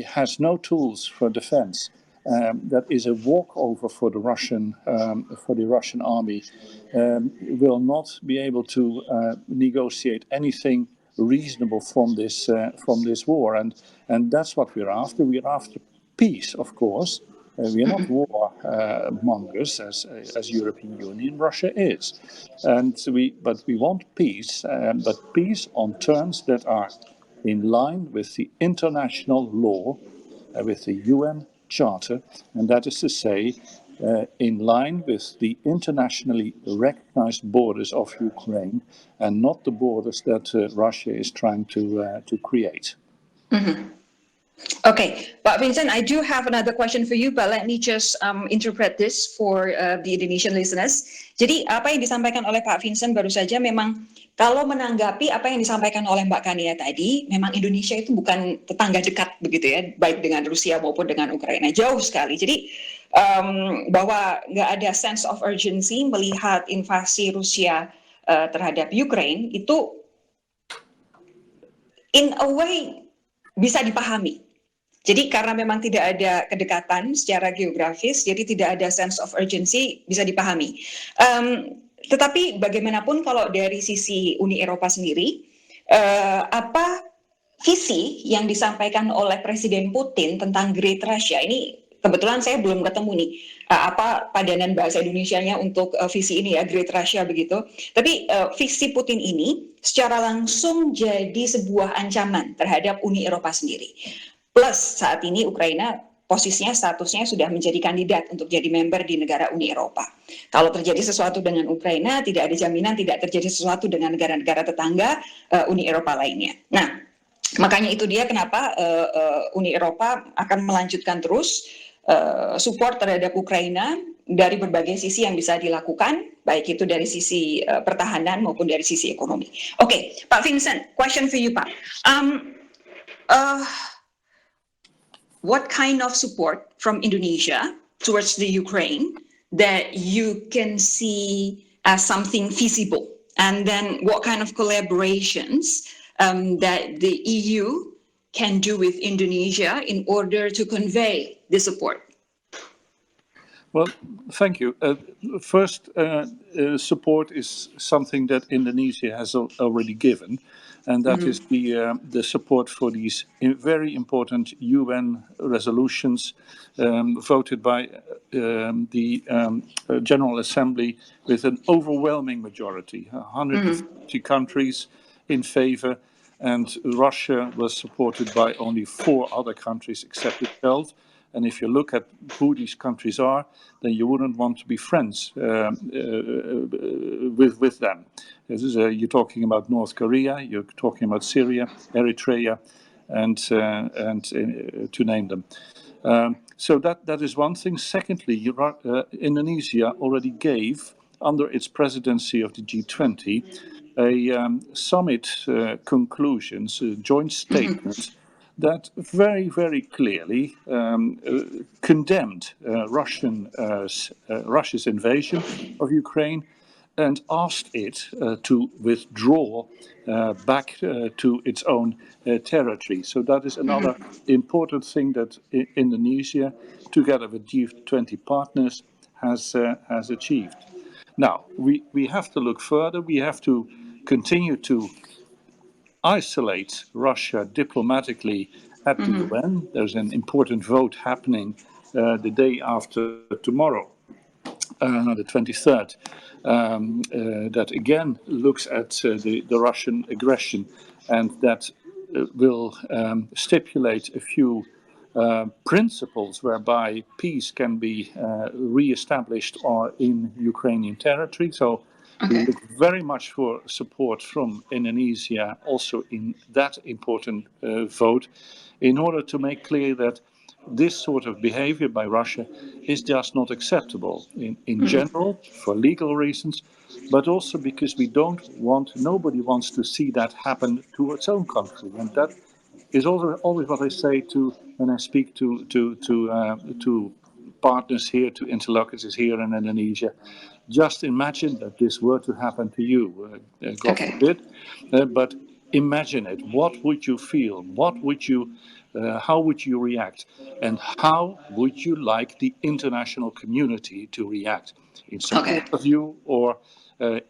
has no tools for defense, that is a walkover for the Russian army, will not be able to negotiate anything reasonable from this war, and that's what we're after. We're after peace, of course. We are not war mongers as European Union. Russia is, but we want peace, but peace on terms that are in line with the international law, with the UN Charter, and that is to say, in line with the internationally recognized borders of Ukraine, and not the borders that Russia is trying to create. Okay, Pak Vincent, I do have another question for you, but let me just interpret this for the Indonesian listeners. Jadi apa yang disampaikan oleh Pak Vincent baru saja memang kalau menanggapi apa yang disampaikan oleh Mbak Kania tadi, memang Indonesia itu bukan tetangga dekat begitu ya, baik dengan Rusia maupun dengan Ukraina, jauh sekali. Jadi bahwa nggak ada sense of urgency melihat invasi Rusia terhadap Ukraine itu in a way bisa dipahami. Jadi karena memang tidak ada kedekatan secara geografis, jadi tidak ada sense of urgency, bisa dipahami. Tetapi bagaimanapun kalau dari sisi Uni Eropa sendiri, apa visi yang disampaikan oleh Presiden Putin tentang Great Russia ini, kebetulan saya belum ketemu nih apa padanan bahasa Indonesianya untuk visi ini ya, Great Russia begitu. Tapi visi Putin ini secara langsung jadi sebuah ancaman terhadap Uni Eropa sendiri. Plus saat ini Ukraina posisinya statusnya sudah menjadi kandidat untuk jadi member di negara Uni Eropa. Kalau terjadi sesuatu dengan Ukraina, tidak ada jaminan tidak terjadi sesuatu dengan negara-negara tetangga Uni Eropa lainnya. Nah, makanya itu dia kenapa Uni Eropa akan melanjutkan terus support terhadap Ukraina dari berbagai sisi yang bisa dilakukan, baik itu dari sisi pertahanan maupun dari sisi ekonomi. Oke, Pak Vincent, question for you, Pak. What kind of support from Indonesia towards the Ukraine that you can see as something feasible? And then what kind of collaborations that the EU can do with Indonesia in order to convey the support? Well, thank you. First, support is something that Indonesia has already given, and that is the support for these very important UN resolutions voted by the General Assembly with an overwhelming majority, 150 countries in favor, and Russia was supported by only 4 other countries except itself. And if you look at who these countries are, then you wouldn't want to be friends with them. You're talking about North Korea, you're talking about Syria, Eritrea, and to name them. So that is one thing. Secondly, Indonesia already gave, under its presidency of the G20, a summit conclusions, a joint statement that very, very clearly condemned Russia's invasion of Ukraine and asked it to withdraw back to its own territory. So that is another important thing that Indonesia, together with G20 partners, has achieved. Now, we have to look further. We have to continue to isolate Russia diplomatically at the UN. There's an important vote happening the day after tomorrow, the 23rd, that again looks at the Russian aggression, and that will stipulate a few principles whereby peace can be re-established in Ukrainian territory. So we look very much for support from Indonesia also in that important vote, in order to make clear that this sort of behavior by Russia is just not acceptable in general, for legal reasons, but also because nobody wants to see that happen to its own country. And that is always what I say when I speak to partners here, to interlocutors here in Indonesia. Just imagine that this were to happen to you, God forbid. But imagine it. What would you feel? How would you react? And how would you like the international community to react? In support of you or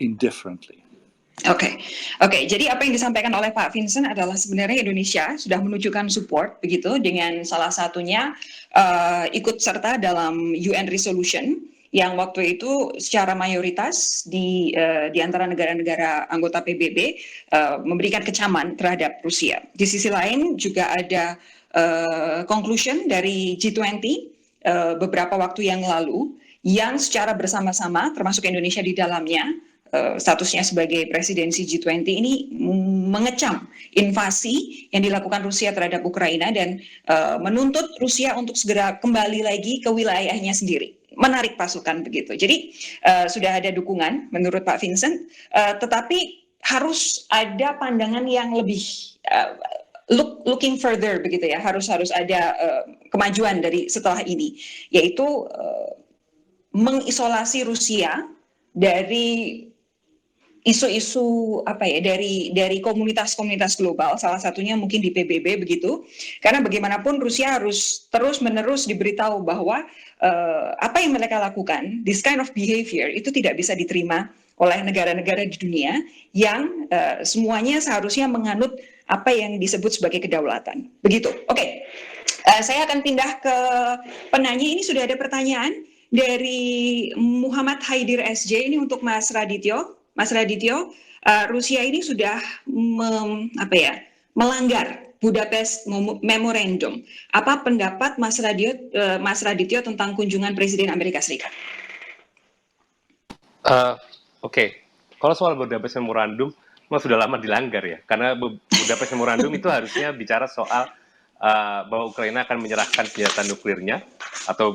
indifferently? Oke. Jadi apa yang disampaikan oleh Pak Vincent adalah sebenarnya Indonesia sudah menunjukkan support begitu, dengan salah satunya ikut serta dalam UN resolution yang waktu itu secara mayoritas di antara negara-negara anggota PBB memberikan kecaman terhadap Rusia. Di sisi lain juga ada conclusion dari G20 beberapa waktu yang lalu yang secara bersama-sama, termasuk Indonesia di dalamnya, statusnya sebagai presidensi G20 ini mengecam invasi yang dilakukan Rusia terhadap Ukraina dan menuntut Rusia untuk segera kembali lagi ke wilayahnya sendiri, menarik pasukan begitu. Jadi sudah ada dukungan menurut Pak Vincent, tetapi harus ada pandangan yang lebih looking further begitu ya, harus ada kemajuan dari setelah ini, yaitu mengisolasi Rusia dari isu-isu dari komunitas-komunitas global, salah satunya mungkin di PBB begitu, karena bagaimanapun Rusia harus terus-menerus diberitahu bahwa apa yang mereka lakukan, this kind of behavior itu tidak bisa diterima oleh negara-negara di dunia yang semuanya seharusnya menganut apa yang disebut sebagai kedaulatan. Begitu. Oke. Saya akan pindah ke penanya. Ini sudah ada pertanyaan dari Muhammad Haidir SJ, ini untuk Mas Radityo. Mas Radityo, Rusia ini sudah melanggar Budapest Memorandum. Apa pendapat Mas Radityo tentang kunjungan Presiden Amerika Serikat? Oke. Kalau soal Budapest Memorandum, memang sudah lama dilanggar ya. Karena Budapest Memorandum itu harusnya bicara soal bahwa Ukraina akan menyerahkan senjata nuklirnya atau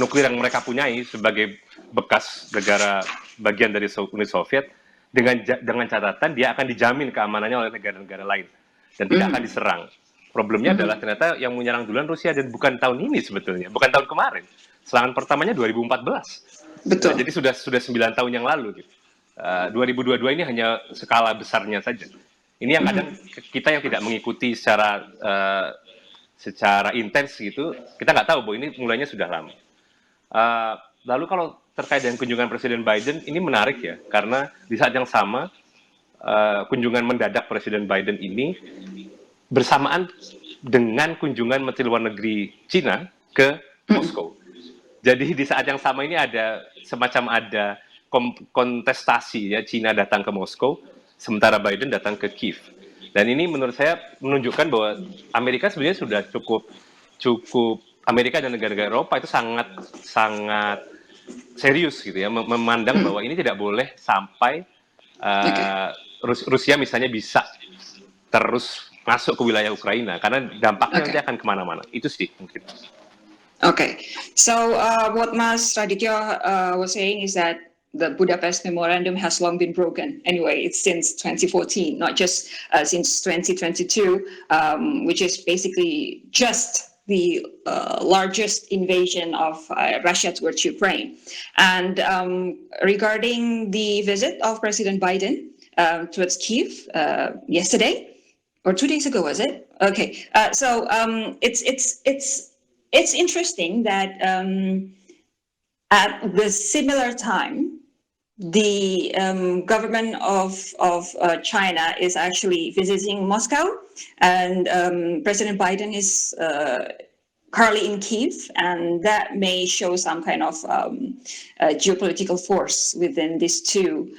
nuklir yang mereka punyai sebagai bekas negara bagian dari Uni Soviet dengan catatan dia akan dijamin keamanannya oleh negara-negara lain dan tidak akan diserang. Problemnya adalah ternyata yang menyerang duluan Rusia dan bukan tahun ini sebetulnya, bukan tahun kemarin. Serangan pertamanya 2014. Betul. Jadi sudah 9 tahun yang lalu gitu. 2022 ini hanya skala besarnya saja. Ini yang kadang kita yang tidak mengikuti secara intens gitu, kita nggak tahu bahwa ini mulainya sudah lama. Lalu kalau terkait dengan kunjungan Presiden Biden, ini menarik ya, karena di saat yang sama kunjungan mendadak Presiden Biden ini bersamaan dengan kunjungan Menteri Luar Negeri Cina ke Moskow. Jadi di saat yang sama ini ada kontestasi ya, Cina datang ke Moskow, sementara Biden datang ke Kiev. Dan ini menurut saya menunjukkan bahwa Amerika sebenarnya sudah cukup Amerika dan negara-negara Eropa itu sangat serius gitu ya, memandang bahwa ini tidak boleh sampai Rusia misalnya bisa terus masuk ke wilayah Ukraina karena dampaknya nanti akan kemana-mana. Itu sih mungkin. Okay, so what Mas Radityo was saying is that the Budapest Memorandum has long been broken. Anyway, it's since 2014, not just since 2022, which is basically just the largest invasion of Russia towards Ukraine. And regarding the visit of President Biden towards Kiev yesterday, or 2 days ago, was it? Okay, so it's interesting that at the similar time, the government of China is actually visiting Moscow, and President Biden is currently in Kiev, and that may show some kind of geopolitical force within these two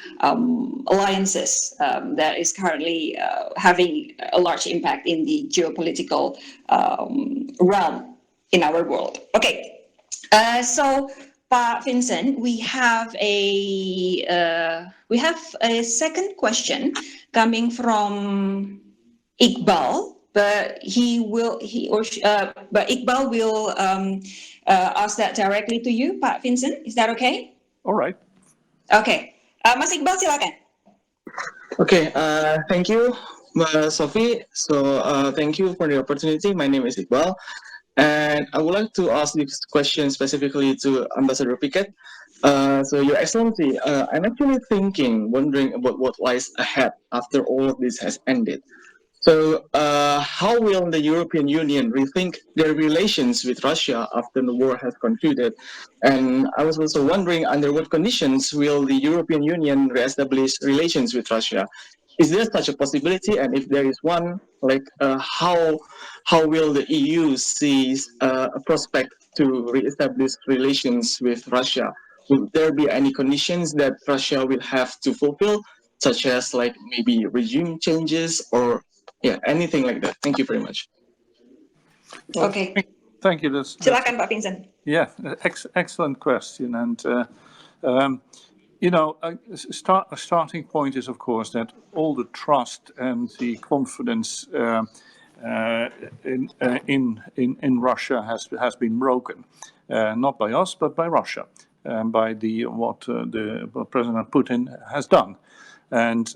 alliances that is currently having a large impact in the geopolitical realm in our world. Okay, so Pak Vincent, we have a second question coming from Iqbal, but Iqbal will ask that directly to you, Pak Vincent. Is that okay? All right. Okay, Mas Iqbal, silakan. Okay, thank you, Sophie. So thank you for the opportunity. My name is Iqbal. And I would like to ask this question specifically to Ambassador Pickett. So, Your Excellency, I'm actually wondering about what lies ahead after all of this has ended. So, how will the European Union rethink their relations with Russia after the war has concluded? And I was also wondering, under what conditions will the European Union reestablish relations with Russia? Is there such a possibility? And if there is one, how will the EU see a prospect to reestablish relations with Russia? Will there be any conditions that Russia will have to fulfill, such as maybe regime changes or anything like that? Thank you very much. Okay. Thank you. Silakan Pak Vincent. Yeah, excellent question. And A starting point is, of course, that all the trust and the confidence in Russia has been broken, not by us, but by Russia, by what President Putin has done. And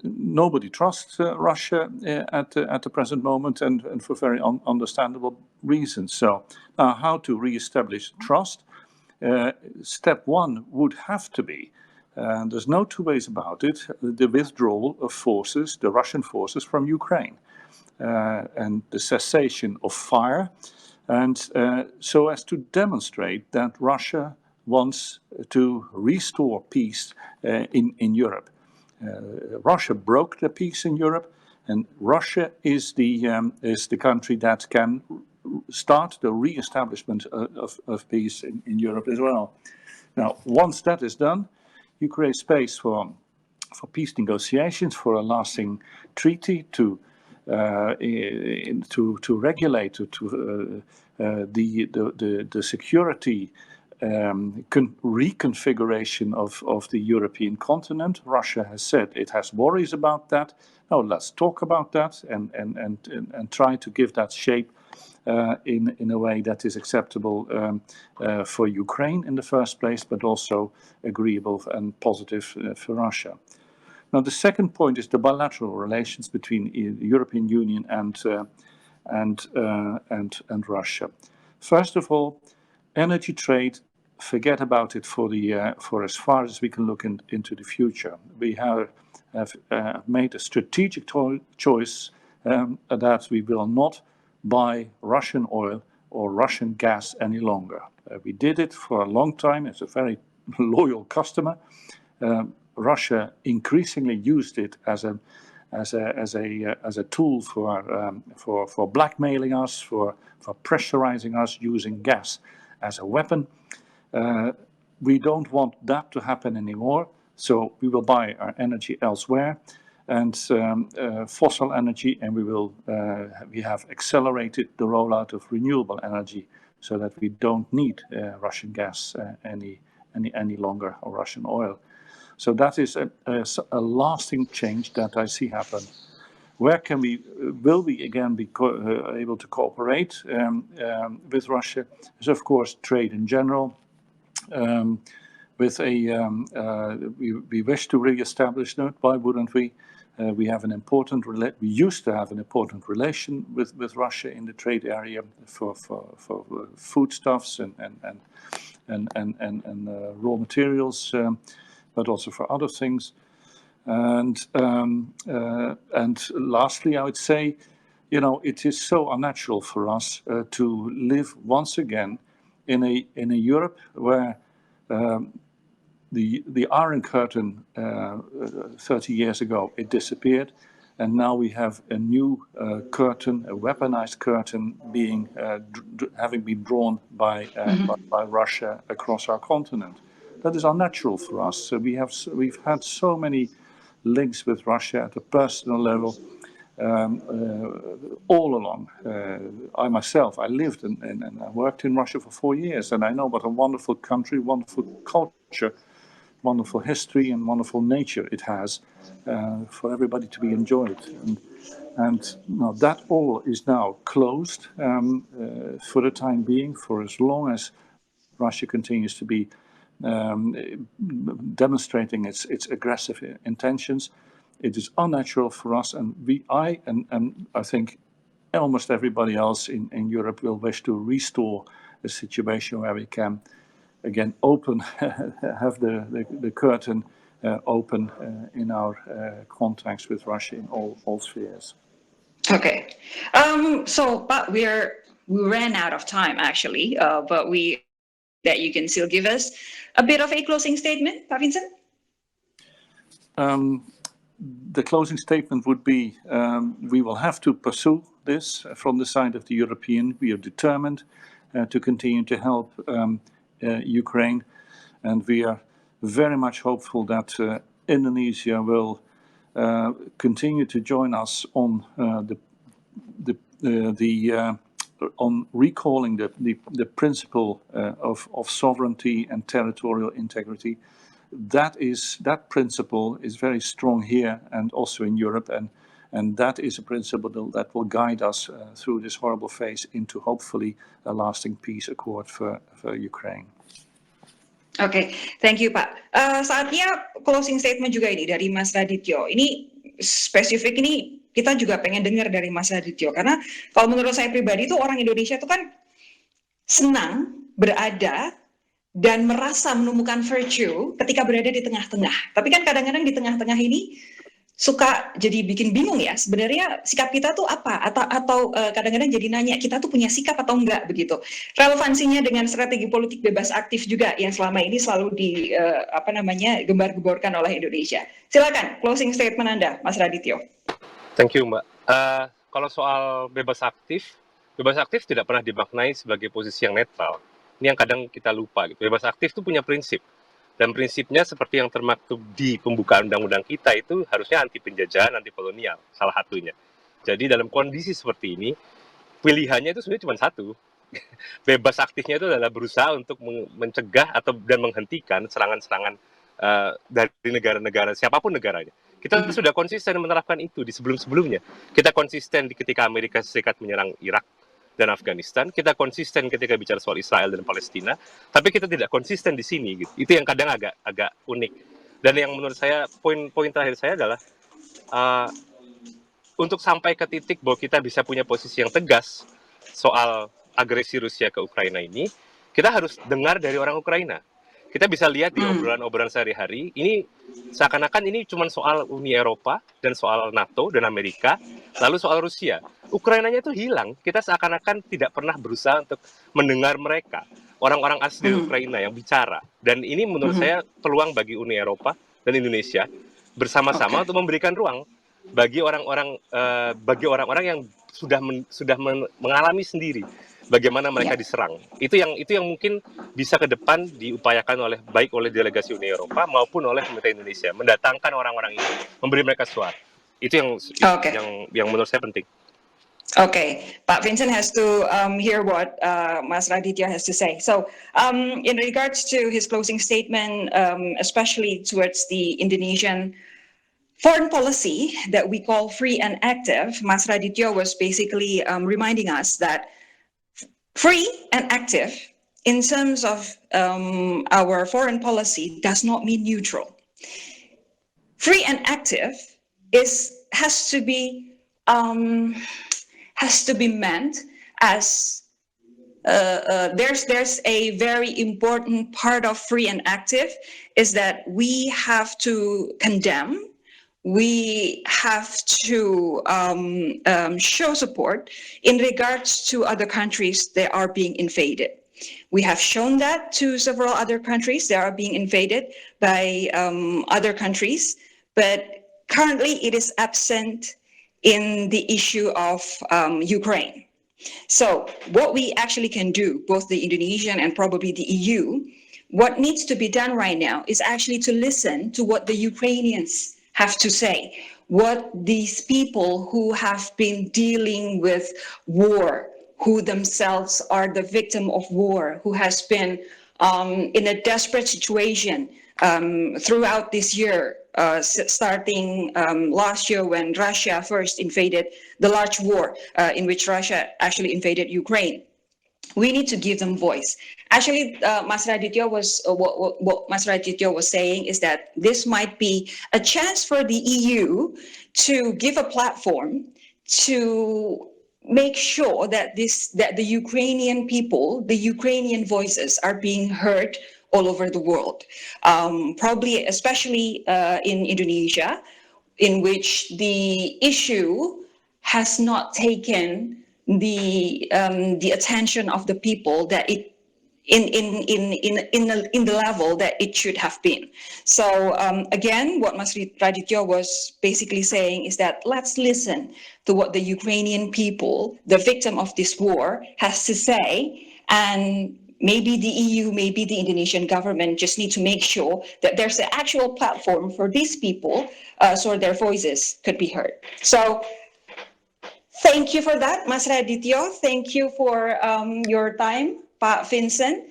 nobody trusts Russia at the present moment, and for very understandable reasons. So now, how to re-establish trust? Step one would have to be, and there's no two ways about it, the withdrawal of forces, the Russian forces from Ukraine, and the cessation of fire, and so as to demonstrate that Russia wants to restore peace in Europe. Russia broke the peace in Europe, and Russia is the country that can start the re-establishment of peace in Europe as well. Now, once that is done, you create space for peace negotiations, for a lasting treaty to regulate the security reconfiguration of the European continent. Russia has said it has worries about that. Now let's talk about that and try to give that shape in a way that is acceptable for Ukraine in the first place, but also agreeable and positive for Russia. Now the second point is the bilateral relations between the European Union and Russia. First of all, energy trade, forget about it for as far as we can look into the future. We have made a strategic choice that we will not buy Russian oil or Russian gas any longer. We did it for a long time. It's a very loyal customer. Russia increasingly used it as a tool for blackmailing us, for pressurizing us, using gas as a weapon. We don't want that to happen anymore, so we will buy our energy elsewhere, and fossil energy, and we have accelerated the rollout of renewable energy so that we don't need Russian gas any longer, or Russian oil. So that is a lasting change that I see happen. Where will we again be able to cooperate with Russia? Is of course trade in general. We wish to re-establish that. Why wouldn't we? We used to have an important relation with Russia in the trade area for foodstuffs and raw materials, but also for other things. And lastly, I would say, it is so unnatural for us to live once again in a Europe where the Iron Curtain 30 years ago, it disappeared, and now we have a new curtain, a weaponized curtain, having been drawn by Russia across our continent. That is unnatural for us. So we've had so many links with Russia at a personal level all along. I myself, I lived and I worked in Russia for 4 years, and I know what a wonderful country, wonderful culture, wonderful history, and wonderful nature it has for everybody to be enjoyed. And now that all is now closed for the time being, for as long as Russia continues to be demonstrating its aggressive intentions. It is unnatural for us, and I think almost everybody else in Europe will wish to restore a situation where we can again have the curtain open in our contacts with Russia in all spheres. Okay, but we ran out of time actually, but that you can still give us a bit of a closing statement, Pak Vincent? The closing statement would be, we will have to pursue this from the side of the European. We are determined to continue to help Ukraine, and we are very much hopeful that Indonesia will continue to join us on on recalling the principle of sovereignty and territorial integrity, that principle is very strong here and also in Europe, and that is a principle that will guide us through this horrible phase into hopefully a lasting peace accord for Ukraine. Oke, thank you Pak. Saatnya closing statement juga ini dari Mas Radityo. Ini spesifik, ini kita juga pengen dengar dari Mas Radityo, karena kalau menurut saya pribadi itu orang Indonesia itu kan senang berada dan merasa menemukan virtue ketika berada di tengah-tengah. Tapi kan kadang-kadang di tengah-tengah ini suka jadi bikin bingung ya, sebenarnya sikap kita tuh apa, atau kadang-kadang jadi nanya kita tuh punya sikap atau enggak begitu. Relevansinya dengan strategi politik bebas aktif juga yang selama ini selalu gembar-geborkan oleh Indonesia. Silakan closing statement Anda, Mas Radityo. Thank you, Mbak. Kalau soal bebas aktif tidak pernah dimaknai sebagai posisi yang netral. Ini yang kadang kita lupa gitu. Bebas aktif itu punya prinsip. Dan prinsipnya seperti yang termaktub di pembukaan undang-undang kita itu harusnya anti penjajahan, anti kolonial, salah satunya. Jadi dalam kondisi seperti ini, pilihannya itu sebenarnya cuma satu. Bebas aktifnya itu adalah berusaha untuk mencegah dan menghentikan serangan-serangan dari negara-negara, siapapun negaranya. Kita sudah konsisten menerapkan itu di sebelum-sebelumnya. Kita konsisten ketika Amerika Serikat menyerang Irak dan Afghanistan, kita konsisten ketika bicara soal Israel dan Palestina, tapi kita tidak konsisten di sini. Gitu. Itu yang kadang agak unik. Dan yang menurut saya, poin terakhir saya adalah, untuk sampai ke titik bahwa kita bisa punya posisi yang tegas soal agresi Rusia ke Ukraina ini, kita harus dengar dari orang Ukraina. Kita bisa lihat di obrolan-obrolan sehari-hari, ini seakan-akan ini cuma soal Uni Eropa dan soal NATO dan Amerika, lalu soal Rusia. Ukrainanya itu hilang, kita seakan-akan tidak pernah berusaha untuk mendengar mereka, orang-orang asli Ukraina yang bicara. Dan ini menurut saya peluang bagi Uni Eropa dan Indonesia bersama-sama untuk memberikan ruang bagi orang-orang yang sudah mengalami sendiri bagaimana mereka diserang. Itu yang mungkin bisa ke depan diupayakan baik oleh delegasi Uni Eropa maupun oleh pemerintah Indonesia, mendatangkan orang-orang ini, memberi mereka suara. Itu yang menurut saya penting. Okay, Pak Vincent has to hear what Mas Radityo has to say. So, in regards to his closing statement, especially towards the Indonesian foreign policy that we call free and active, Mas Radityo was basically reminding us that free and active in terms of our foreign policy does not mean neutral. Free and active has to be meant as there's a very important part of free and active is that we have to condemn, we have to show support in regards to other countries that are being invaded. We have shown that to several other countries that are being invaded by other countries, but currently it is absent in the issue of Ukraine. So what we actually can do, both the Indonesian and probably the EU, what needs to be done right now is actually to listen to what the Ukrainians have to say, what these people who have been dealing with war, who themselves are the victim of war, who has been in a desperate situation throughout this year, starting last year when Russia first invaded the large war in which Russia actually invaded Ukraine. We need to give them voice. Actually, what Mas Radityo was saying is that this might be a chance for the EU to give a platform to make sure that the Ukrainian people, the Ukrainian voices are being heard all over the world. Probably, especially in Indonesia, in which the issue has not taken the attention of the people that it in the level that it should have been. So again, what Mas Radityo was basically saying is that let's listen to what the Ukrainian people, the victim of this war, has to say, and maybe the EU, maybe the Indonesian government just need to make sure that there's an actual platform for these people so their voices could be heard. So thank you for that, Mas Radityo. Thank you for your time, Pak Vincent.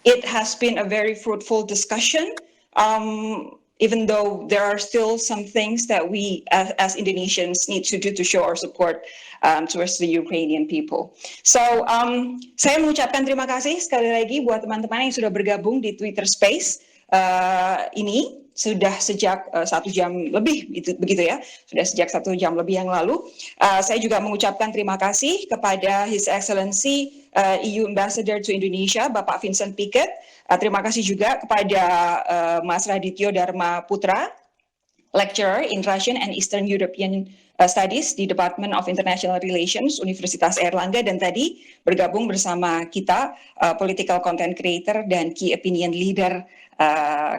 it has been a very fruitful discussion, even though there are still some things that we as Indonesians need to do to show our support towards the Ukrainian people. So, saya mengucapkan terima kasih sekali lagi buat teman-teman yang sudah bergabung di Twitter Space ini. Sudah sejak 1 jam lebih, begitu ya, sudah sejak 1 jam lebih yang lalu. Saya juga mengucapkan terima kasih kepada His Excellency EU Ambassador to Indonesia, Bapak Vincent Piket. Terima kasih juga kepada Mas Radityo Dharma Putra, Lecturer in Russian and Eastern European Studies di Department of International Relations, Universitas Airlangga, dan tadi bergabung bersama kita, Political Content Creator dan Key Opinion Leader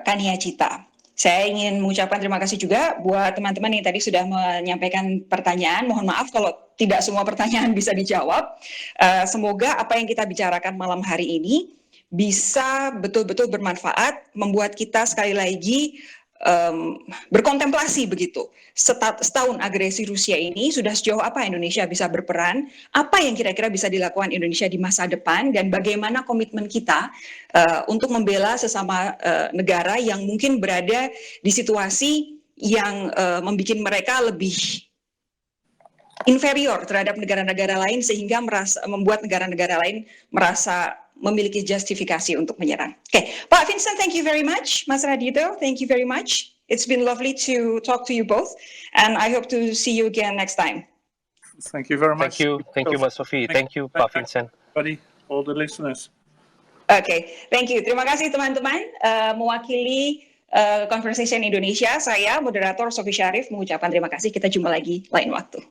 Kania Cita. Saya ingin mengucapkan terima kasih juga buat teman-teman yang tadi sudah menyampaikan pertanyaan. Mohon maaf kalau tidak semua pertanyaan bisa dijawab. Semoga apa yang kita bicarakan malam hari ini bisa betul-betul bermanfaat, membuat kita sekali lagi berkontemplasi begitu. Setahun agresi Rusia ini sudah sejauh apa Indonesia bisa berperan, apa yang kira-kira bisa dilakukan Indonesia di masa depan, dan bagaimana komitmen kita untuk membela sesama negara yang mungkin berada di situasi yang membuat mereka lebih inferior terhadap negara-negara lain, sehingga membuat negara-negara lain merasa memiliki justifikasi untuk menyerang. Oke, Pak Vincent, thank you very much. Mas Radityo, thank you very much. It's been lovely to talk to you both, and I hope to see you again next time. Thank you very much. Thank you, Mas Sofi. Thank you, Pak Vincent. Everybody, all the listeners. Oke, thank you. Terima kasih teman-teman. Mewakili Conversation Indonesia, saya moderator Sofi Syarif mengucapkan terima kasih. Kita jumpa lagi lain waktu.